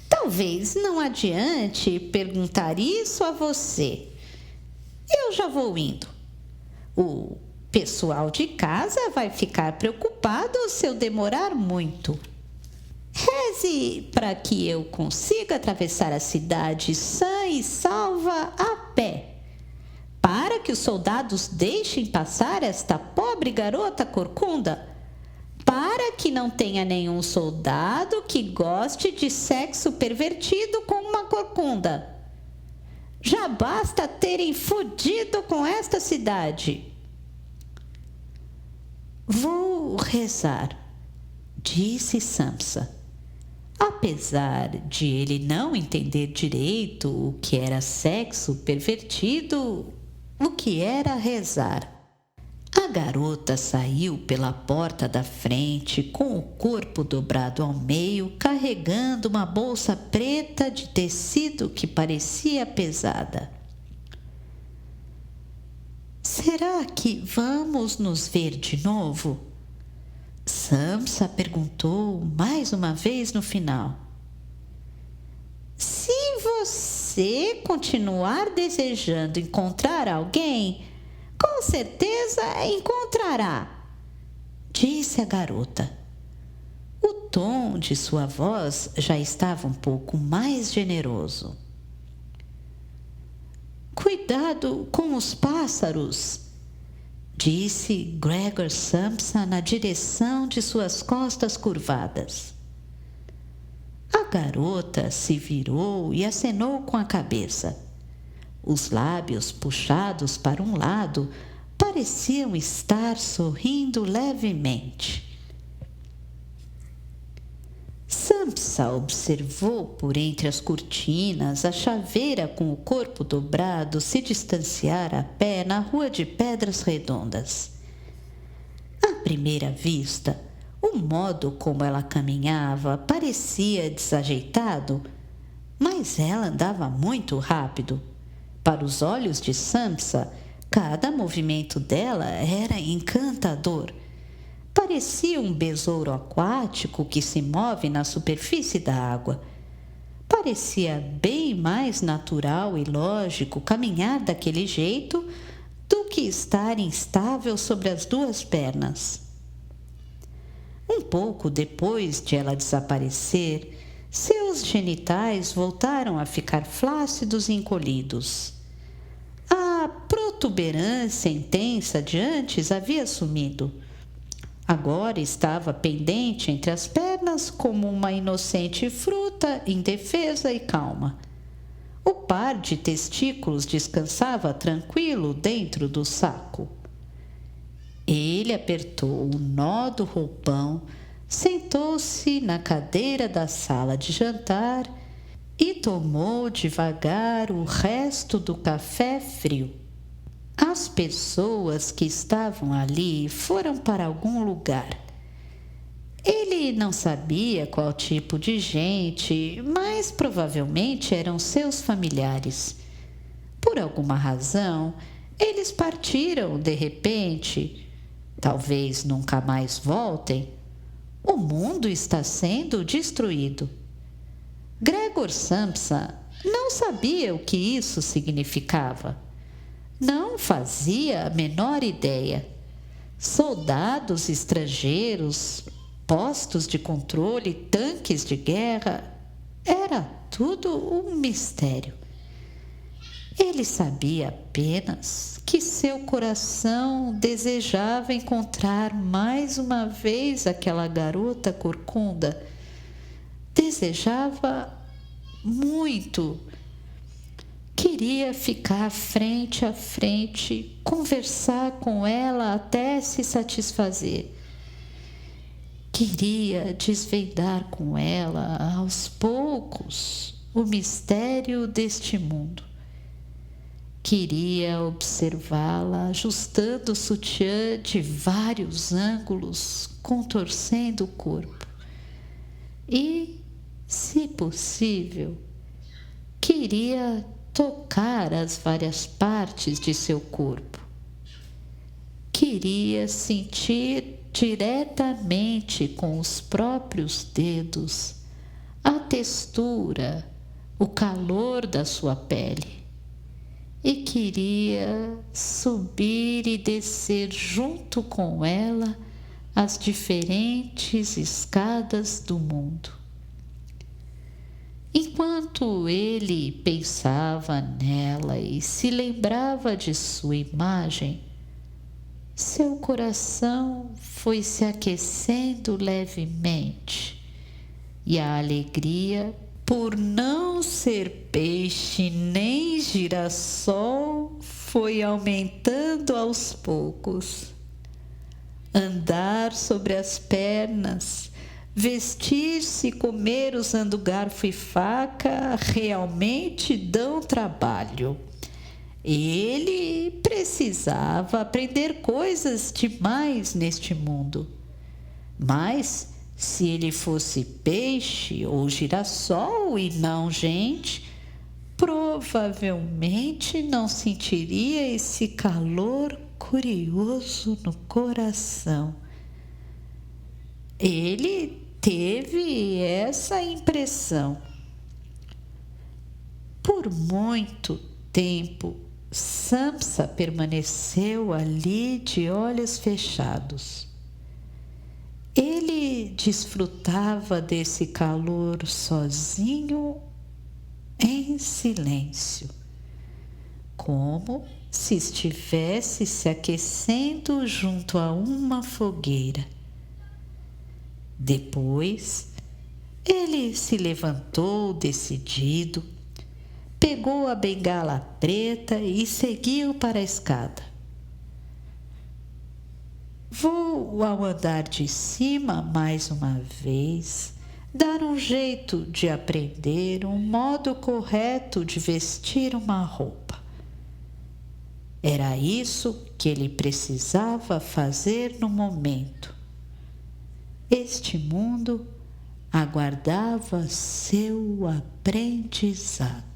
talvez não adiante perguntar isso a você. Eu já vou indo. O pessoal de casa vai ficar preocupado se eu demorar muito. Reze para que eu consiga atravessar a cidade sã e salva a pé, para que os soldados deixem passar esta pobre garota corcunda, para que não tenha nenhum soldado que goste de sexo pervertido com uma corcunda. Já basta terem fudido com esta cidade. Vou rezar, disse Samsa. Apesar de ele não entender direito o que era sexo pervertido, o que era rezar. A garota saiu pela porta da frente com o corpo dobrado ao meio, carregando uma bolsa preta de tecido que parecia pesada. Será que vamos nos ver de novo? Samsa perguntou mais uma vez no final. Se você continuar desejando encontrar alguém, com certeza encontrará, disse a garota. O tom de sua voz já estava um pouco mais generoso. Cuidado com os pássaros, disse Gregor Samsa na direção de suas costas curvadas. A garota se virou e acenou com a cabeça. Os lábios puxados para um lado pareciam estar sorrindo levemente. Samsa observou por entre as cortinas a chaveira com o corpo dobrado se distanciar a pé na rua de Pedras Redondas. À primeira vista, o modo como ela caminhava parecia desajeitado, mas ela andava muito rápido. Para os olhos de Samsa, cada movimento dela era encantador. Parecia um besouro aquático que se move na superfície da água. Parecia bem mais natural e lógico caminhar daquele jeito do que estar instável sobre as duas pernas. Um pouco depois de ela desaparecer, seus genitais voltaram a ficar flácidos e encolhidos. A protuberância intensa de antes havia sumido. Agora estava pendente entre as pernas como uma inocente fruta, indefesa e calma. O par de testículos descansava tranquilo dentro do saco. Ele apertou o nó do roupão, sentou-se na cadeira da sala de jantar e tomou devagar o resto do café frio. As pessoas que estavam ali foram para algum lugar. Ele não sabia qual tipo de gente, mas provavelmente eram seus familiares. Por alguma razão, eles partiram de repente. Talvez nunca mais voltem. O mundo está sendo destruído. Gregor Samsa não sabia o que isso significava. Não fazia a menor ideia. Soldados estrangeiros, postos de controle, tanques de guerra, era tudo um mistério. Ele sabia apenas que seu coração desejava encontrar mais uma vez aquela garota corcunda. Desejava muito. Queria ficar frente a frente, conversar com ela até se satisfazer. Queria desvendar com ela, aos poucos, o mistério deste mundo. Queria observá-la ajustando o sutiã de vários ângulos, contorcendo o corpo. E, se possível, queria tocar as várias partes de seu corpo. Queria sentir diretamente com os próprios dedos a textura, o calor da sua pele. E queria subir e descer junto com ela as diferentes escadas do mundo. Enquanto ele pensava nela e se lembrava de sua imagem, seu coração foi se aquecendo levemente e a alegria por não ser peixe nem girassol foi aumentando aos poucos. Andar sobre as pernas, vestir-se e comer usando garfo e faca realmente dão trabalho. Ele precisava aprender coisas demais neste mundo. Mas, se ele fosse peixe ou girassol e não gente, provavelmente não sentiria esse calor curioso no coração. Ele teve essa impressão. Por muito tempo, Samsa permaneceu ali de olhos fechados. Ele desfrutava desse calor sozinho, em silêncio, como se estivesse se aquecendo junto a uma fogueira. Depois, ele se levantou decidido, pegou a bengala preta e seguiu para a escada. Vou ao andar de cima mais uma vez, dar um jeito de aprender um modo correto de vestir uma roupa. Era isso que ele precisava fazer no momento. Este mundo aguardava seu aprendizado.